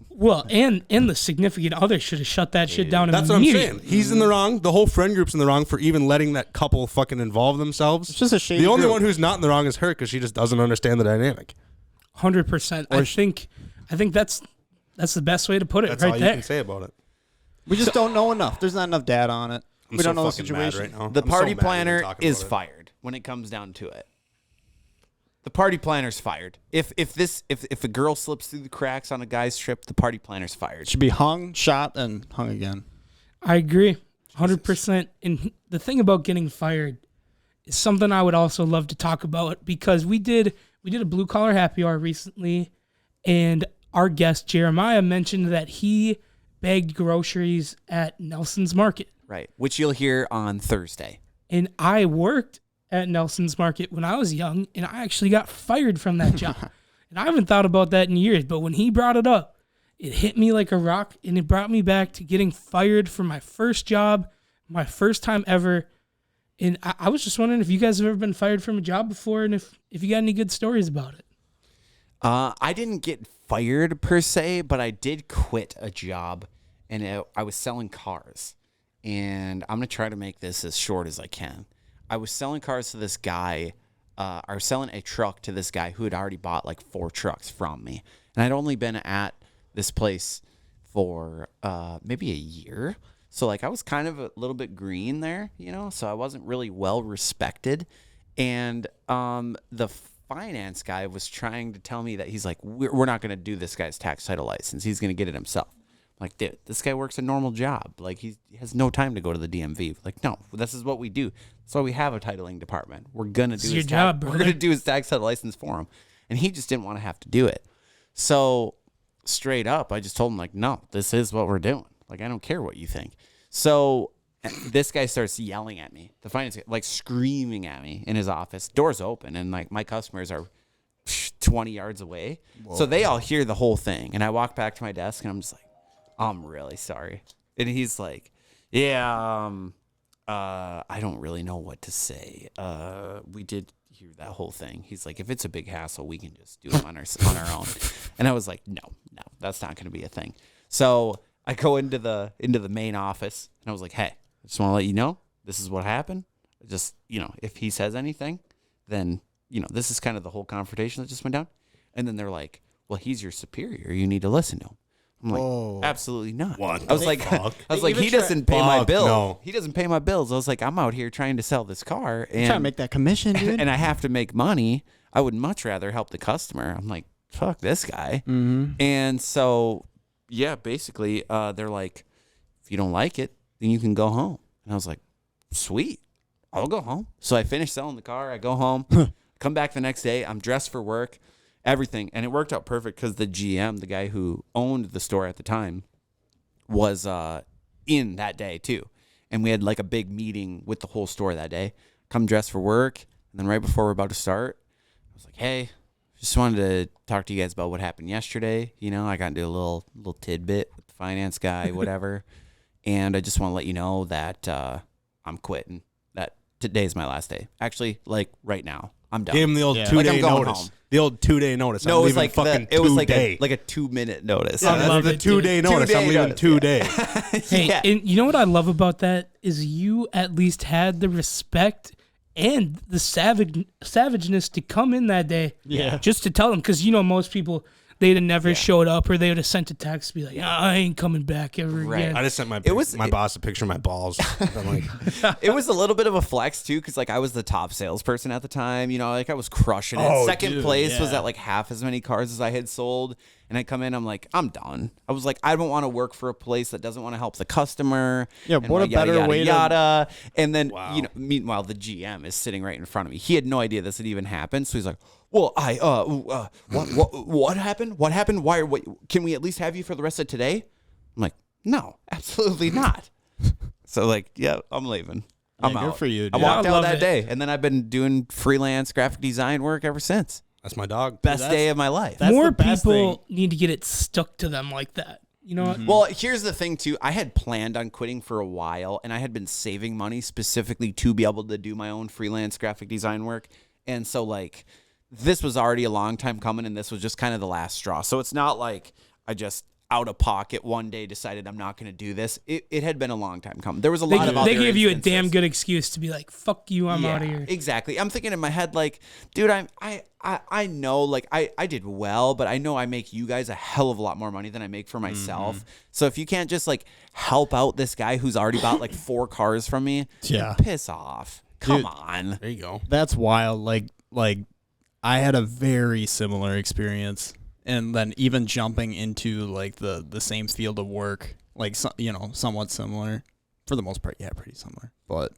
Well, and the significant other should have shut that shit down That's what I'm immediately. saying. He's in the wrong. The whole friend group's in the wrong for even letting that couple fucking involve themselves. It's just a shady The only group. one who's not in the wrong is her because she just doesn't understand the dynamic. 100%. I think that's the best way to put it That's right all there. you can say about it. We just don't know enough. There's not enough data on it. I'm We so don't know the fucking mad situation. right now. The I'm so party mad even planner talking is about it. fired when it comes down to it. The party planner's fired. If a girl slips through the cracks on a guy's trip, the party planner's fired. Should be hung, shot, and hung again. I agree, 100%. And the thing about getting fired is something I would also love to talk about because we did a blue collar happy hour recently and our guest Jeremiah mentioned that he bagged groceries at Nelson's Market. Right, which you'll hear on Thursday. And I worked at Nelson's Market when I was young, and I actually got fired from that job. And I haven't thought about that in years, but when he brought it up, it hit me like a rock, and it brought me back to getting fired from my first job, my first time ever. And I was just wondering if you guys have ever been fired from a job before, and if you got any good stories about it. I didn't get fired per se, but I did quit a job, and I was selling cars. And I'm going to try to make this as short as I can. I was selling cars to this guy. I was selling a truck to this guy who had already bought like 4 trucks from me. And I'd only been at this place for maybe a year. So like I was kind of a little bit green there, you know, so I wasn't really well respected. And the finance guy was trying to tell me that he's like, we're not going to do this guy's tax title license. He's going to get it himself. I'm like, dude, this guy works a normal job. Like he has no time to go to the DMV. Like, no, this is what we do. That's why we have a titling department. We're going to do his job, We're going to do his tax title license for him. And he just didn't want to have to do it. So straight up, I just told him like, no, this is what we're doing. Like, I don't care what you think. So this guy starts yelling at me. The finance guy, like screaming at me in his office. Doors open, and like my customers are 20 yards away. Whoa. So they all hear the whole thing. And I walk back to my desk, and I'm just like, I'm really sorry. And he's like, yeah, I don't really know what to say. We did hear that whole thing. He's like, if it's a big hassle, we can just do it on our own. And I was like, no, that's not going to be a thing. So I go into the main office, and I was like, hey, I just want to let you know, this is what happened. Just, you know, if he says anything, then, you know, this is kind of the whole confrontation that just went down. And then they're like, well, he's your superior. You need to listen to him. I'm like, absolutely not. What? I was like, he doesn't pay my bills. No. He doesn't pay my bills. I was like, I'm out here trying to sell this car, and trying to make that commission, dude. and I have to make money. I would much rather help the customer. I'm like, fuck this guy. Mm-hmm. And so, yeah, basically, they're like, if you don't like it, then you can go home. And I was like, sweet, I'll go home. So I finished selling the car. I go home, come back the next day. I'm dressed for work. Everything, and it worked out perfect because the GM, the guy who owned the store at the time, was in that day too, and we had like a big meeting with the whole store that day. Come dressed for work, and then right before we're about to start, I was like, "Hey, just wanted to talk to you guys about what happened yesterday. You know, I got into a little tidbit with the finance guy, whatever, and I just want to let you know that I'm quitting. That today's my last day. Actually, like right now, I'm done." Gave him the old Yeah. 2-day I'm going notice. home. The old 2-day notice. No, I'm it was leaving like fucking it was like 2 day. a 2-minute notice. I love the it, dude. 2-day notice. I'm 2-day leaving notice, 2 yeah. days. Hey, Yeah. and you know what I love about that is you at least had the respect and the savageness to come in that day. Yeah. Just to tell them, because you know most people, they'd have never showed up, or they would have sent a text, be like, I ain't coming back ever Right. again. I just sent my boss a picture of my balls. I'm like, It was a little bit of a flex too, because like I was the top salesperson at the time. You know, like I was crushing it. Oh, Second dude, place was yeah. at like half as many cars as I had sold. And I come in, I'm like, I'm done. I was like, I don't want to work for a place that doesn't want to help the customer. Yeah, and what a yada, better yada, way to- yada. And then, Wow. you know, meanwhile, the GM is sitting right in front of me. He had no idea this had even happened. So he's like, well, what happened? What happened? Can we at least have you for the rest of today? I'm like, no, absolutely not. So like, yeah, I'm leaving. I'm good out. for you, I dude. walked I out love that it. day, and then I've been doing freelance graphic design work ever since. that's my dog. Best that's- day of my life. that's More the best people need to get it stuck to them like that. You know what? Well, here's the thing too. I had planned on quitting for a while, and I had been saving money specifically to be able to do my own freelance graphic design work. And so like this was already a long time coming, and this was just kind of the last straw. So it's not like I just out of pocket one day decided I'm not going to do this. It had been a long time coming. There was a lot of other They gave you a instances. damn good excuse to be like, fuck you, I'm out of here. Exactly. I'm thinking in my head, like, dude, I know, like, I did well, but I know I make you guys a hell of a lot more money than I make for myself. Mm-hmm. So if you can't just, like, help out this guy who's already bought, like, 4 cars from me, Yeah. piss off. Come Dude. on. There you go. That's wild. Like I had a very similar experience, and then even jumping into like the same field of work, like somewhat similar for the most part. Yeah, pretty similar. But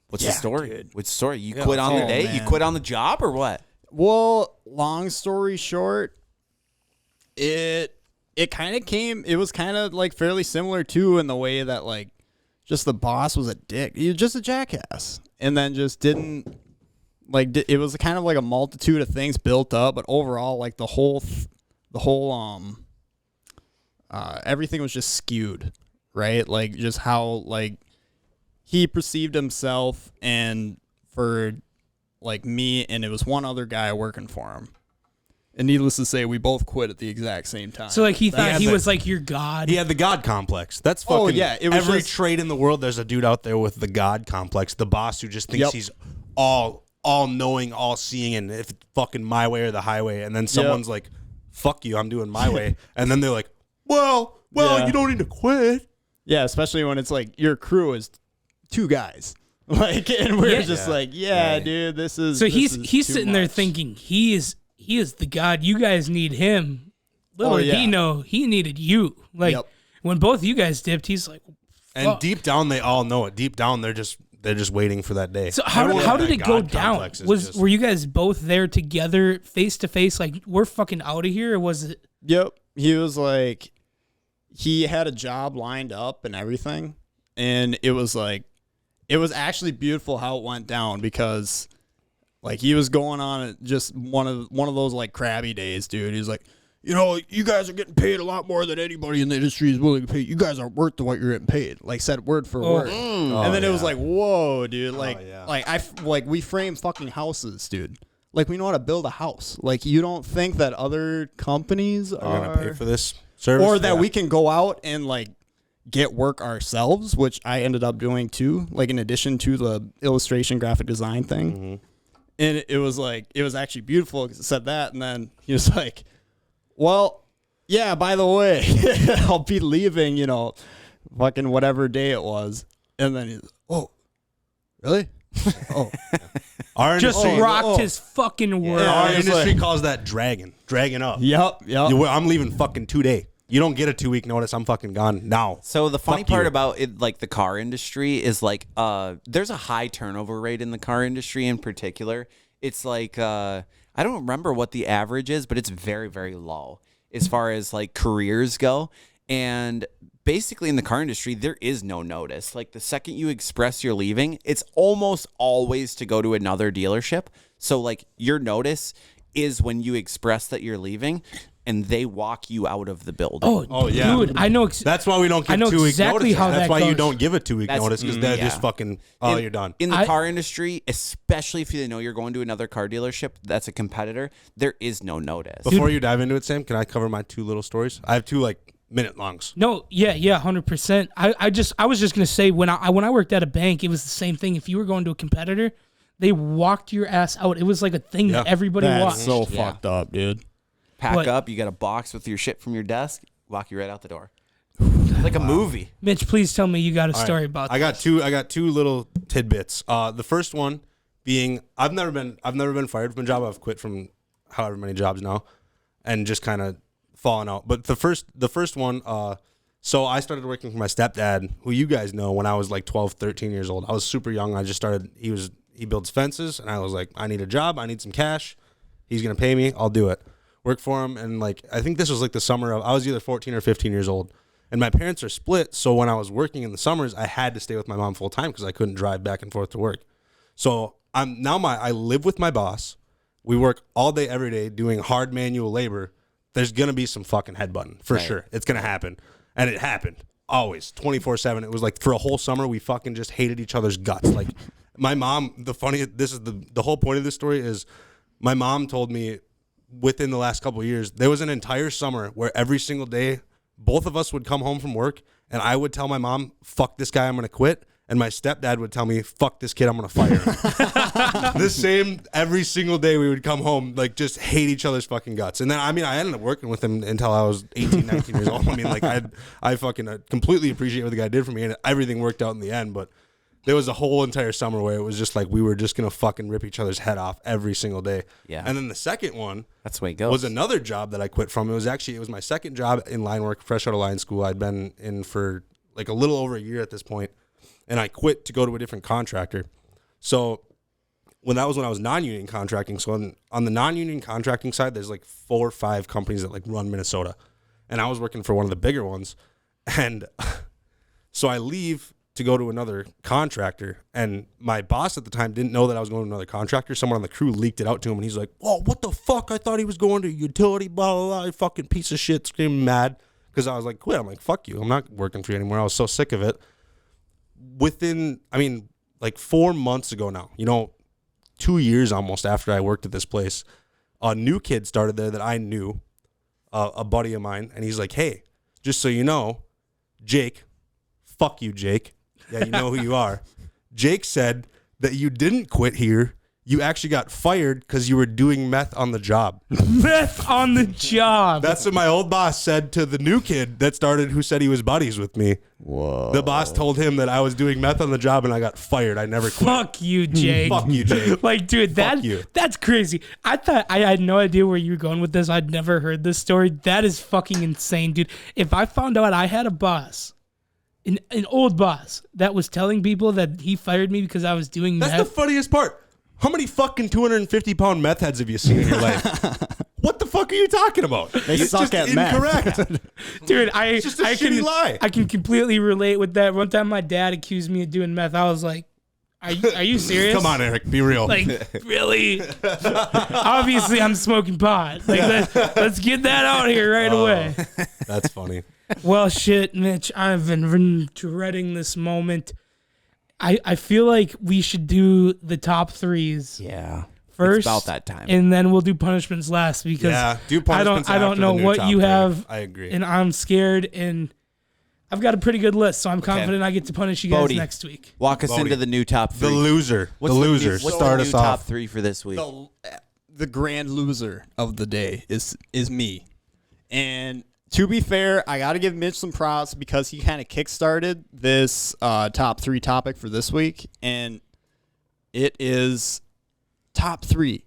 What's Yeah, the story? dude. Which story? You Yeah, quit on the oh, day? You man. quit on the job or what? well, long story short, It kind of came. It was kind of like fairly similar too in the way that like just the boss was a dick. He was just a jackass, and then just didn't like. It was kind of like a multitude of things built up, but overall, like the whole everything was just skewed, right? Like just how like he perceived himself, and for like me, and it was one other guy working for him. And needless to say, we both quit at the exact same time. So like he thought he was like your god. He had the God complex. That's fucking. Oh, yeah, it was every just- trade in the world. There's a dude out there with the God complex. The boss who just thinks he's all knowing, all seeing, and if it's fucking my way or the highway. And then someone's like, "Fuck you, I'm doing my way." And then they're like, "Well, Yeah. you don't need to quit." Yeah, especially when it's like your crew is 2 guys. Like, and we're just like, dude, this is. So this he's is too sitting there much. thinking he is the god. You guys need him. Little did he know he needed you. Like when both of you guys dipped, he's like, And fuck. deep down, they all know it. Deep down, they're just waiting for that day. So how did it go down? Were you guys both there together, face to face? Like we're fucking out of here, or was it? Yep. He was like, he had a job lined up and everything, and it was like, it was actually beautiful how it went down because, like, he was going on just one of those like crabby days, dude. He's like, you know, you guys are getting paid a lot more than anybody in the industry is willing to pay. You guys aren't worth what you're getting paid. Like, said word for word. And then it was like, whoa, dude. Like, we frame fucking houses, dude. Like, we know how to build a house. Like, you don't think that other companies Are are gonna pay for this service, or that we can go out and like get work ourselves, which I ended up doing too, like in addition to the illustration graphic design thing. Mm-hmm. And it was like, it was actually beautiful because it said that. And then he was like, well, yeah, by the way, I'll be leaving, you know, fucking whatever day it was. And then he's, oh, really? Oh, Just rocked his fucking world. Our it's industry like- calls that dragging up. yep. I'm leaving fucking today. You don't get a 2-week notice. I'm fucking gone now. So the funny Fuck part you. about it, like the car industry, is like there's a high turnover rate in the car industry in particular. It's like I don't remember what the average is, but it's very, very low as far as like careers go. And basically in the car industry, there is no notice. Like the second you express you're leaving, it's almost always to go to another dealership. So like your notice is when you express that you're leaving, and they walk you out of the building. Oh, yeah. dude, I know. That's why we don't I give know 2-week exactly notices. how That's that why you goes. don't give a 2-week notice because they're just yeah. fucking, you're done. In the car industry, especially if you know you're going to another car dealership that's a competitor, there is no notice. Before you dive into it, Sam, can I cover my 2 little stories? I have 2 like minute longs. No, yeah, 100%. I was just gonna say when I worked at a bank, it was the same thing. If you were going to a competitor, they walked your ass out. It was like a thing that everybody watched. That's so fucked up, dude. Pack What? up, you got a box with your shit from your desk, walk you right out the door. Like a movie. Mitch, please tell me you got a All right. story about I this. got two little tidbits. The first one being I've never been fired from a job. I've quit from however many jobs now, and just kind of fallen out. But the first one, so I started working for my stepdad, who you guys know, when I was like 12, 13 years old. I was super young. I just started. He builds fences, and I was like, I need a job. I need some cash. He's gonna pay me. I'll do it. Work for him, and like I think this was like the summer of I was either 14 or 15 years old, and my parents are split. So when I was working in the summers, I had to stay with my mom full time because I couldn't drive back and forth to work. So I live with my boss. We work all day every day doing hard manual labor. There's gonna be some fucking headbutting for sure. It's gonna happen, and it happened always 24/7. It was like for a whole summer we fucking just hated each other's guts. Like my mom. This is the whole point of this story is my mom told me. Within the last couple of years, there was an entire summer where every single day, both of us would come home from work, and I would tell my mom, "Fuck this guy, I'm gonna quit," and my stepdad would tell me, "Fuck this kid, I'm gonna fire him." The same every single day. We would come home like just hate each other's fucking guts, and then I ended up working with him until I was 18, 19 years old. I mean, like I fucking completely appreciate what the guy did for me, and everything worked out in the end, but. There was a whole entire summer where it was just like we were just gonna fucking rip each other's head off every single day. Yeah. And then the second one That's the way it goes. was another job that I quit from. It was my second job in line work, fresh out of line school. I'd been in for like a little over a year at this point, and I quit to go to a different contractor. So when I was non-union contracting. So on the non-union contracting side, there's like 4 or 5 companies that like run Minnesota, and I was working for one of the bigger ones, and so I leave to go to another contractor, and my boss at the time didn't know that I was going to another contractor. Someone on the crew leaked it out to him, and he's like, "Oh, what the fuck? I thought he was going to utility, blah blah blah. You fucking piece of shit!" Screaming mad because I was like, "Quit!" I'm like, "Fuck you! I'm not working for you anymore." I was so sick of it. Within, like 4 months ago now, 2 years almost after I worked at this place, a new kid started there that I knew, a buddy of mine, and he's like, "Hey, just so you know, Jake, fuck you, Jake. Yeah, you know who you are. Jake said that you didn't quit here. You actually got fired because you were doing meth on the job." Meth on the job. That's what my old boss said to the new kid that started, who said he was buddies with me. Whoa. The boss told him that I was doing meth on the job and I got fired. I never quit. Fuck you, Jake. Fuck you, Jake. Like, dude, Fuck you. that's crazy. I thought I had no idea where you were going with this. I'd never heard this story. That is fucking insane, dude. If I found out I had a boss, an old boss, that was telling people that he fired me because I was doing That's meth. the funniest part. How many fucking 250-pound meth heads have you seen in your life? What the fuck are you talking about? They It's suck just at meth. incorrect. Dude, It's just a shitty lie. I can completely relate with that. One time my dad accused me of doing meth. I was like, are you serious? Come on, Eric. Be real. Like, really? Obviously, I'm smoking pot. Like, let's get that out here right away. That's funny. Well, shit, Mitch, I've been dreading this moment. I feel like we should do the top threes Yeah. first. It's about that time. And then we'll do punishments last because Yeah, do I punishments don't after know the new what top you three. have. I agree. And I'm scared, and I've got a pretty good list, so I'm confident I get to punish you guys Bodie. next week. Walk us Bodie. into the new top The 3. loser. What's the new- loser. What's Start the us new top off. 3 for this week? The grand loser of the day is me. And to be fair, I got to give Mitch some props because he kind of kickstarted this top 3 topic for this week. And it is top 3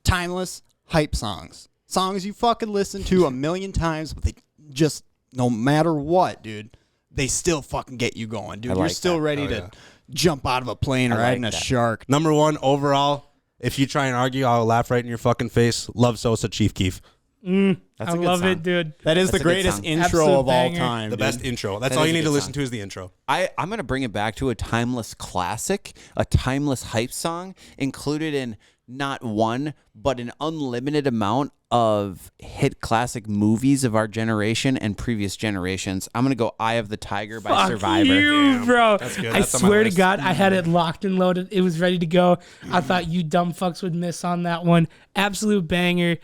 timeless hype songs. Songs you fucking listen to a million times, but they just, no matter what, dude, they still fucking get you going, dude. I You're like still that. ready to jump out of a plane I like riding a that. shark. Number 1 overall. If you try and argue, I'll laugh right in your fucking face. Love Sosa, Chief Keef. That's I a good love song. it, dude. That is That's the a good greatest song. intro Absolute of all banger. time. The dude. best intro. That's That all is you a need good to listen song. to is the intro. I'm going to bring it back to a timeless classic, a timeless hype song included in not one, but an unlimited amount of hit classic movies of our generation and previous generations. I'm going to go Eye of the Tiger by Fuck Survivor. you, bro. That's good. I That's on my swear to list. God, I had it locked and loaded. It was ready to go. I thought you dumb fucks would miss on that one. Absolute banger.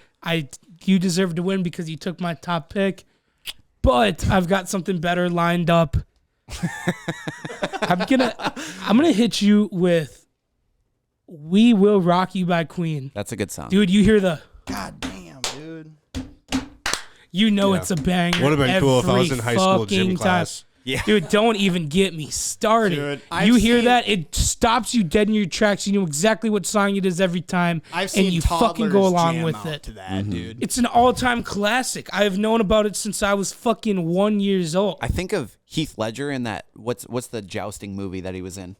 You deserve to win because you took my top pick. But I've got something better lined up. I'm gonna hit you with "We Will Rock You" by Queen. That's a good song. Dude, you hear the God damn, dude. you know Yeah. it's a banger. Would have been cool if I was every in high school fucking gym time. class. Yeah. Dude, don't even get me started. Dude, you I've hear seen- that? It stops you dead in your tracks. You know exactly what song it is every time. I've seen and you toddlers fucking go along jam with out it. to that, dude. It's an all-time classic. I have known about it since I was fucking 1 year old. I think of Heath Ledger in that what's the jousting movie that he was in?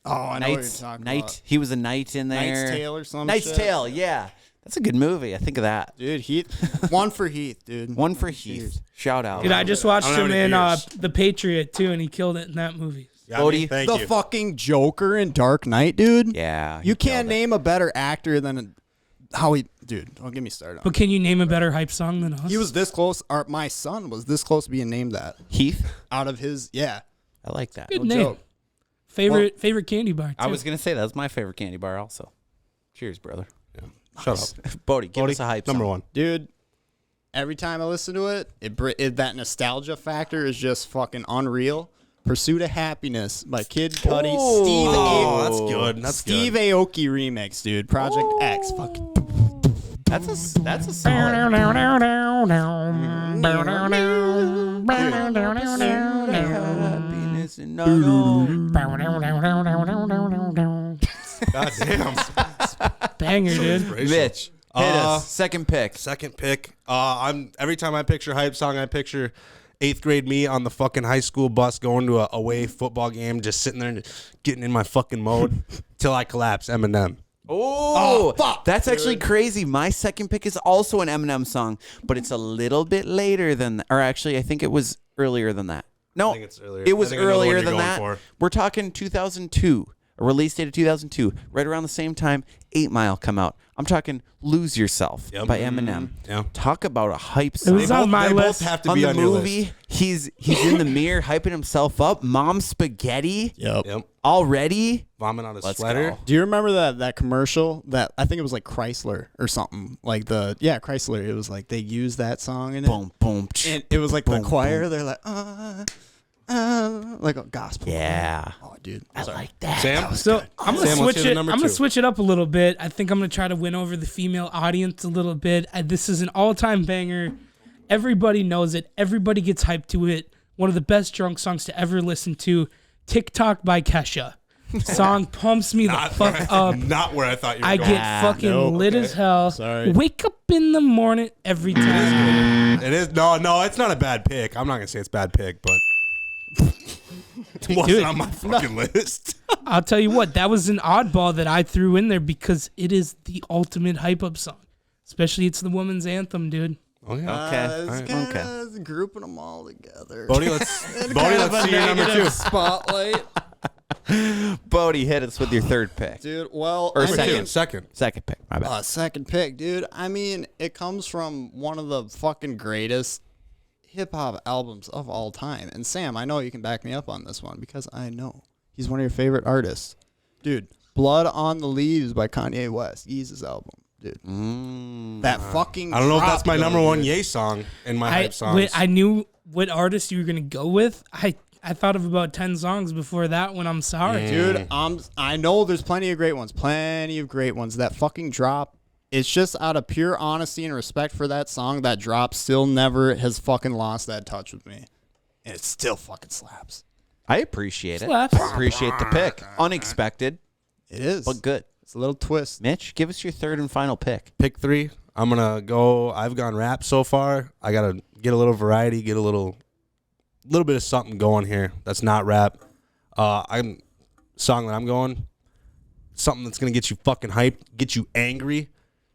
Oh, I know what you're talking Knight. about. He was a knight in there. Knight's Tale or some Knight's shit. Tale, yeah. That's a good movie. I think of that. Dude, Heath. One for Heath, dude. One for Heath. Shout out. Dude, I just watched I don't him have in any beers. The Patriot too, and he killed it in that movie. Bodie. Thank The you. fucking Joker in Dark Knight, dude. Yeah. You he can't killed it. name a better actor than how he. Dude, don't get me started. But can you name a better hype song than us? He was this close. Or my son was this close to being named that. Heath. Out of his, yeah. I like that. good no name. joke. Favorite candy bar. Too. I was gonna say that's my favorite candy bar also. Cheers, brother. Shut up. Bodie, give Bodie, us a hype number song. 1. Dude, every time I listen to it, that nostalgia factor is just fucking unreal. Pursuit of Happiness by Kid Cudi. Oh, that's good. That's Steve good. Aoki remix, dude. Project X. Fucking. That's a solid. Happiness and not all. God damn. Banger, dude. Mitch, hit us. Second pick. Second pick. I'm every time I picture hype song, I picture 8th grade me on the fucking high school bus going to a away football game, just sitting there and getting in my fucking mode till I collapse. Eminem. Oh, fuck, that's actually crazy. My second pick is also an Eminem song, but it's a little bit later than that. Or actually, I think it was earlier than that. No, I think it's earlier. it was I think I know the one earlier you're than going that. for. We're talking 2002, a release date of 2002. Right around the same time, 8 Mile come out. I'm talking "Lose Yourself" Yep. by Eminem. Yeah. Talk about a hype It song. was on my They list. both have to On be the on your movie, list. he's in the mirror hyping himself up. Mom spaghetti Yep. Yep. already. Vomit on his Let's sweater. go. Do you remember that commercial that I think it was like Chrysler or something? Like Chrysler. It was like they used that song in it. Boom, boom. And it was like Boom, the choir. boom. They're like, like a gospel. Yeah. Oh, dude. I like that. Sam? So I'm gonna Sam, what's switch your it. number I'm gonna two? switch it up a little bit. I think I'm gonna try to win over the female audience a little bit. This is an all-time banger. Everybody knows it. Everybody gets hyped to it. One of the best drunk songs to ever listen to. TikTok by Kesha. Song pumps me the fuck up. Not where I thought you were I going. get fucking Nope. lit as hell. Sorry. Wake up in the morning every time. It is no, it's not a bad pick. I'm not gonna say it's a bad pick, but it wasn't Dude, on my fucking list. I'll tell you what, that was an oddball that I threw in there because it is the ultimate hype up song. Especially it's the woman's anthem, dude. Oh yeah. Okay. Grouping them all together. Bodie, let's see your number two. Spotlight. Bodie, hit us with your third pick. Dude, well, Or I second. mean, Second. Second pick. My bad. second pick, dude. I mean, it comes from one of the fucking greatest hip hop albums of all time. And Sam, I know you can back me up on this one because I know he's one of your favorite artists. Dude, Blood on the Leaves by Kanye West. Yeezus album, dude. That fucking I don't know if that's drop, my though, number one dude. Ye song in my hype songs. I knew what artist you were gonna go with. I thought of about 10 songs before that one. I'm sorry. Dude, I know there's plenty of great ones. That fucking drop, it's just out of pure honesty and respect for that song, that drop still never has fucking lost that touch with me. And it still fucking slaps. I appreciate it. Slaps. Appreciate the pick. Unexpected, It is. but good. It's a little twist. Mitch, give us your third and final pick. Pick three. I'm gonna go. I've gone rap so far. I gotta get a little variety, get a little bit of something going here. That's not rap. Song that I'm going. Something that's gonna get you fucking hyped, get you angry.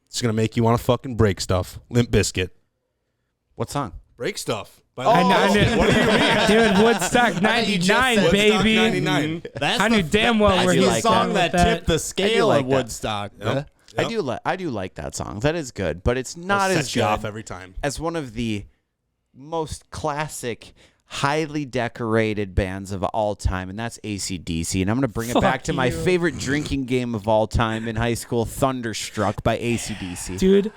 It's gonna make you want to fucking break stuff. Limp Bizkit. What song? Break stuff. I knew, What do you mean? dude, Woodstock 99, Woodstock baby. 99. That's I knew damn well that's where the he like was song going that with tipped the scale like of that. Woodstock. Yep. I do like that song. That is good, but it's not It'll as set you good off every time. as one of the most classic, highly decorated bands of all time, and that's AC/DC. And I'm going to bring it Fuck back to my you. favorite drinking game of all time in high school, Thunderstruck by AC/DC. Dude,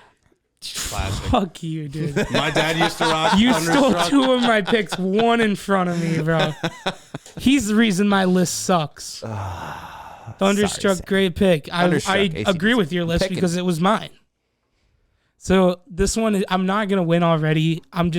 Classic. fuck you, dude. My dad used to rock. You stole Thunderstruck. 2 of my picks, 1 in front of me, bro. He's the reason my list sucks. Thunderstruck, Sam. great pick. I Thunderstruck, agree with your list Picking. because it was mine. So this one, I'm not gonna win already. I'm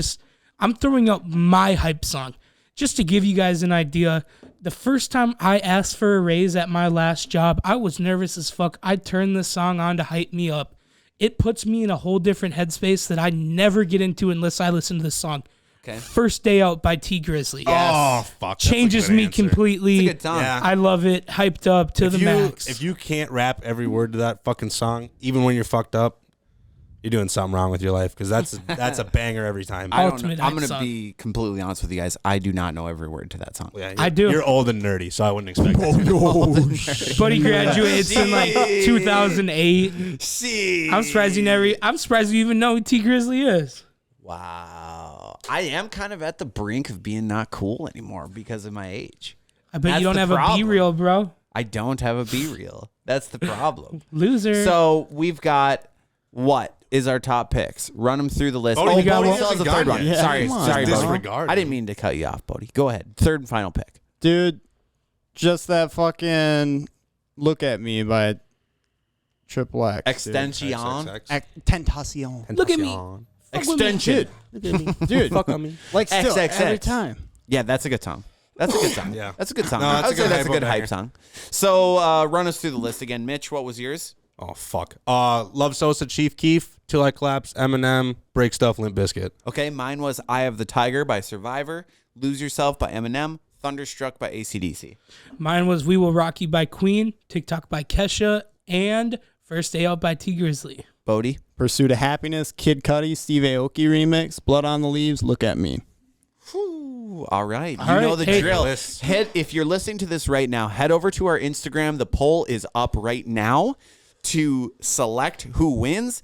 throwing up my hype song just to give you guys an idea. The first time I asked for a raise at my last job, I was nervous as fuck. I turned this song on to hype me up. It puts me in a whole different headspace that I never get into unless I listen to this song. Okay. First Day Out by T Grizzly. Oh fuck! that's a Changes good me answer. completely. It's a good song. Yeah. I love it. Hyped up to the max. If you can't rap every word to that fucking song, even when you're fucked up, you're doing something wrong with your life because that's a banger every time. I don't Ultimate know. I'm hype going to song. be completely honest with you guys. I do not know every word to that song. Yeah, I do. You're old and nerdy, so I wouldn't expect that. But he graduates in like 2008. See. I'm surprised you even know who T Grizzly is. Wow. I am kind of at the brink of being not cool anymore because of my age. I bet That's you don't the have a problem. B-reel, bro. I don't have a B reel. That's the problem. Loser. So we've got what is our top picks? Run them through the list. Bodie, you got Bodie one? still has the hasn't third gone one. yet. Sorry, come on. sorry, Just Bodie. disregard I it. didn't mean to cut you off, Bodie. Go ahead. Third and final pick. Dude, just that fucking Look at Me by Triple X. Extension. Tentacion. Look at me. Extension. Dude, Fuck on me. like still XXX. every time. Yeah, that's a good song. That's a good song. Yeah. That's a good song. No, that's I would a say good that's a hype good up hype banger. song. So run us through the list again. Mitch, what was yours? Oh fuck. Love Sosa, Chief Keef, Till I Collapse, Eminem, Break Stuff, Limp Bizkit. Okay, mine was Eye of the Tiger by Survivor, Lose Yourself by Eminem, Thunderstruck by AC/DC. Mine was We Will Rock You by Queen, TikTok by Kesha, and First Day Out by T Grizzly. Bodie. Pursuit of Happiness, Kid Cudi, Steve Aoki remix, Blood on the Leaves, Look at Me. Whew, all right. All You right, know the hey. drill. If you're listening to this right now, head over to our Instagram. The poll is up right now to select who wins,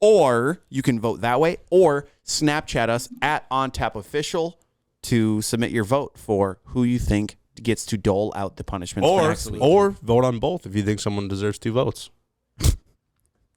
or you can vote that way, or Snapchat us at OnTapOfficial to submit your vote for who you think gets to dole out the punishments for next week. Or vote on both if you think someone deserves 2 votes.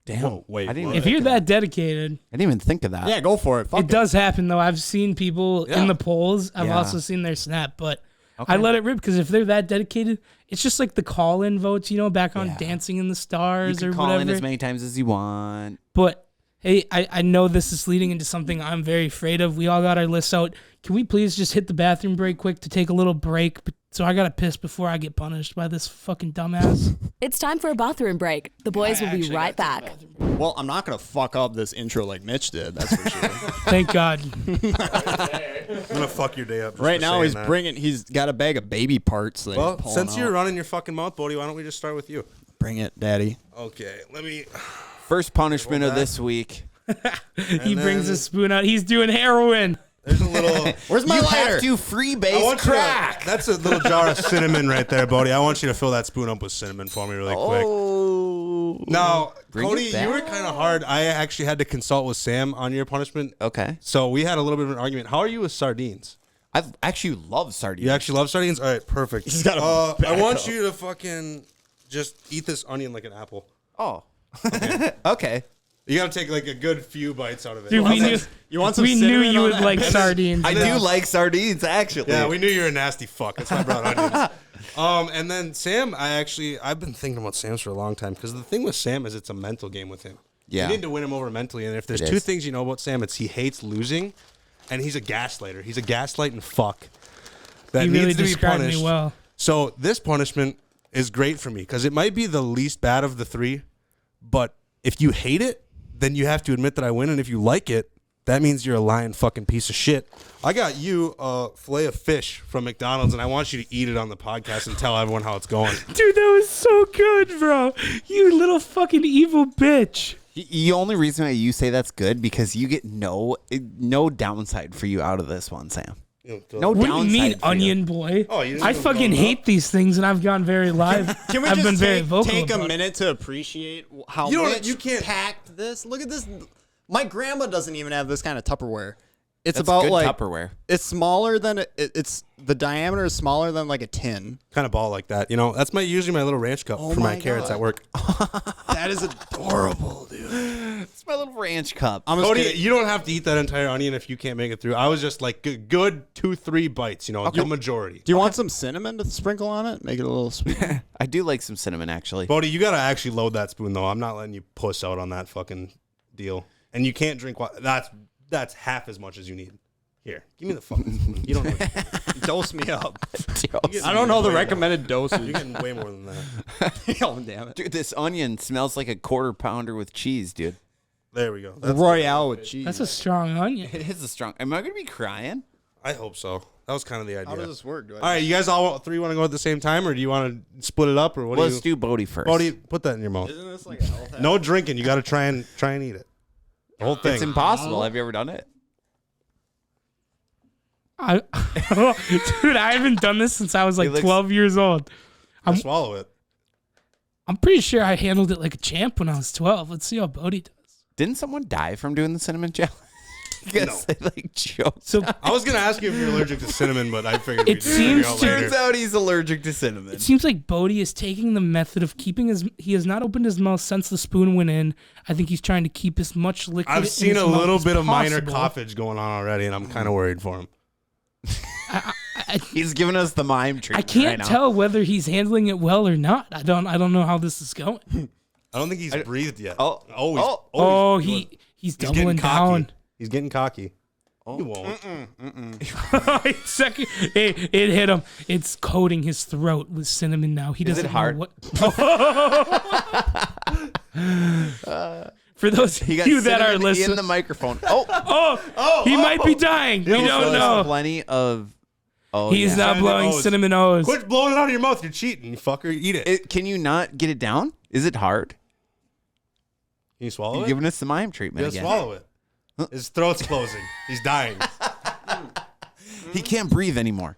Damn. Whoa, wait, I didn't, what? even If think you're of that dedicated, I didn't even think of that. Yeah, go for it. Fuck it does happen though. I've seen people Yeah. in the polls. I've Yeah. also seen their snap, but Okay. I let it rip because if they're that dedicated, it's just like the call-in votes, back on Yeah. Dancing in the You Stars can or call whatever. in as many times as you want. But hey, I know this is leading into something I'm very afraid of. We all got our lists out. Can we please just hit the bathroom break quick to take a little break? So I gotta piss before I get punished by this fucking dumbass. It's time for a bathroom break. The boys will be right back. Well, I'm not going to fuck up this intro like Mitch did, that's for sure. Thank God. I'm gonna fuck your day up. just Right for now, saying he's that. he's got a bag of baby parts. That Well, he's pulling since you're out. running your fucking mouth, Bodie, why don't we just start with you? Bring it, Daddy. Okay, let me. First punishment Hold of that. this week. He brings then- a spoon out. He's doing heroin. There's a little. Where's my You lighter? have to I freebase want you crack. to, that's a little jar of cinnamon right there, Bodie. I want you to fill that spoon up with cinnamon for me really quick. Oh. Now, Bring it Cody, you were back. kind of hard. I actually had to consult with Sam on your punishment. Okay. So we had a little bit of an argument. How are you with sardines? I actually love sardines. You actually love sardines? All right, perfect. He's got a I want you to fucking just eat this onion like an apple. Oh. Okay. You got to take like a good few bites out of it. Dude, we knew, You want some we knew cinnamon you on would that? like sardines. I do like sardines, actually. Yeah, we knew you were a nasty fuck. That's why I brought onions. And then Sam, I've been thinking about Sam's for a long time because the thing with Sam is it's a mental game with him. Yeah. You need to win him over mentally. And if there's It two is. things you know about Sam, it's he hates losing and he's a gaslighter. He's a gaslighting fuck that You really needs to be described punished. me well. So this punishment is great for me because it might be the least bad of the 3, but if you hate it, then you have to admit that I win, and if you like it, that means you're a lying fucking piece of shit. I got you a fillet of fish from McDonald's, and I want you to eat it on the podcast and tell everyone how it's going. Dude, that was so good, bro. You little fucking evil bitch. The only reason why you say that's good because you get no downside for you out of this one, Sam. No What do you downside mean, for you. onion boy? Oh, you didn't I even fucking blow it up? hate these things, and I've gone very live. Can we I've just been very take, vocal take a about it. minute to appreciate how You don't- Mitch you can't- packed this? Look at this. My grandma doesn't even have this kind of Tupperware. It's That's about good like Tupperware. it's smaller than it's the diameter is smaller than like a tin. Kind of ball like that. You know, that's usually my little ranch cup Oh for my my carrots God. at work. That is adorable, dude. It's my little ranch cup. I'm just Cody, kidding. you don't have to eat that entire onion if you can't make it through. I was just like good 2-3 bites, the majority. Do you want some cinnamon to sprinkle on it? Make it a little sweet. I do like some cinnamon, actually. Bodie, you got to actually load that spoon, though. I'm not letting you puss out on that fucking deal. And you can't drink water. That's half as much as you need. Here, give me the fucking spoon. You don't know. Dose me up. You're I don't know the way more. recommended dosage. You're getting way more than that. Oh damn it. Dude, this onion smells like a quarter pounder with cheese, dude. There we go. Royale with cheese. That's a strong onion. It is a strong. Am I going to be crying? I hope so. That was kind of the idea. How does this work? All right, you guys all 3 want to go at the same time, or do you want to split it up, or what Let's do you? do Bodie first. Bodie, put that in your mouth. Isn't this like a health hack? No drinking. You got to try and eat it. The whole thing. It's impossible. Have you ever done it? Dude, I haven't done this since I was like It looks- 12 years old. Swallow it. I'm pretty sure I handled it like a champ when I was 12. Let's see how Bodie does. Didn't someone die from doing the cinnamon challenge? Because they like choked. So I was gonna ask you if you're allergic to cinnamon, but I figured It we'd figure seems out to- later. Turns out he's allergic to cinnamon. it seems like Bodie is taking the method of keeping he has not opened his mouth since the spoon went in. I think he's trying to keep as much liquid in I've seen his a mouth little as bit of minor possible. coughage going on already, and I'm kind of worried for him. He's giving us the mime I treatment can't right now. tell whether he's handling it well or not. I don't know how this is going. I don't think he's breathed yet. Oh. He's He's getting doubling cocky. down. He's getting cocky. You won't. it hit him. It's coating his throat with cinnamon now. He doesn't it hard? know what. For those of He got you that are cinnamon in listening, the microphone. he might be dying. We don't know. Plenty of. Oh, He's yeah. not blowing O's. cinnamon O's. Quit blowing it out of your mouth. You're cheating, you fucker. Eat it. Can you not get it down? Is it hard? Can you swallow You're it? giving us the mime treatment Yeah, again. swallow it. His throat's closing. He's dying. He can't breathe anymore.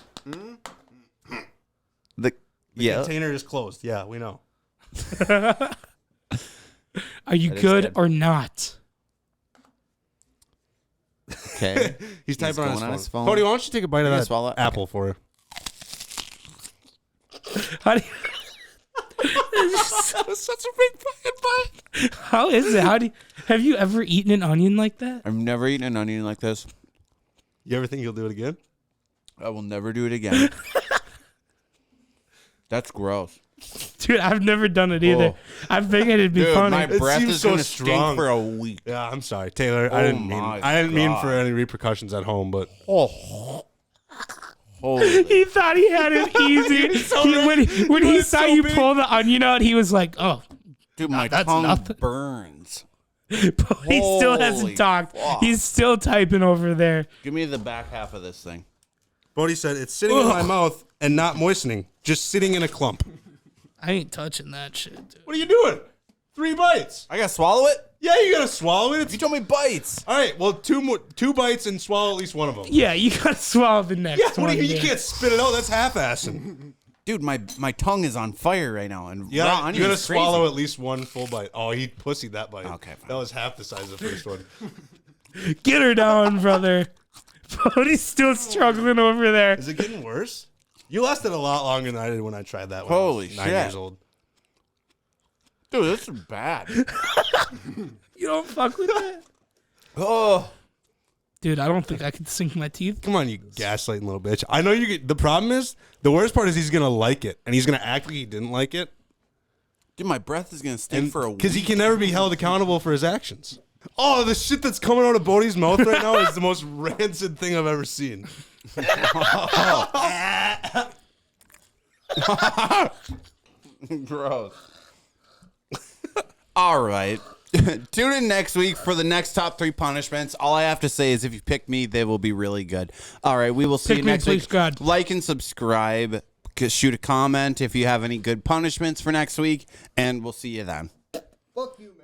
The Container is closed. Yeah, we know. Are you That is good good. or not? Okay. He's typing going on his phone. Cody, why don't you take a bite of gonna that swallow it? apple for her? How do you, That was such a big fucking bite. how is it? Have you ever eaten an onion like that? I've never eaten an onion like this. You ever think you'll do it again? I will never do it again. That's gross. Dude, I've never done it either. Oh. I figured it'd be funny. my breath seems is so gonna strong. stink for a week. Yeah, I'm sorry, Taylor. I Oh didn't my mean God. for any repercussions at home, but Holy. He thought he had it easy. When he saw you pull the onion out, he was like, "Oh," Dude, my that's tongue nothing. burns. but he still Holy hasn't talked. fuck. He's still typing over there. Give me the back half of this thing. Bodie said it's sitting in my mouth and not moistening, just sitting in a clump. I ain't touching that shit, dude. What are you doing? 3 bites. I gotta swallow it? Yeah, you gotta swallow it. You It's, told me bites. all right, well, 2 bites and swallow at least one of them. Yeah, you gotta swallow the next Yeah, what one. do you mean? You dude. can't spit it out. That's half-assing. Dude, my tongue is on fire right now. And You raw gotta, onion you gotta is crazy. swallow at least one full bite. Oh, he pussied that bite. Okay, fine. That was half the size of the first one. Get her down, brother. Bodie's still struggling over there. Is it getting worse? You lasted a lot longer than I did when I tried that when Holy I was 9 shit. years old. Dude, this is bad. You don't fuck with that? Oh. Dude, I don't think I could sink my teeth. Come on, you gaslighting little bitch. I know you get. The problem is, the worst part is he's gonna like it, and he's gonna act like he didn't like it, Dude, my breath is gonna stink for a week. because he can never be held accountable for his actions. Oh, the shit that's coming out of Bodie's mouth right now is the most rancid thing I've ever seen. Gross. All right. Tune in next week for the next top 3 punishments. All I have to say is if you pick me, they will be really good. All right, we will see Pick you me, next please, week. God. Like and subscribe. Shoot a comment if you have any good punishments for next week, and we'll see you then. Fuck you, man.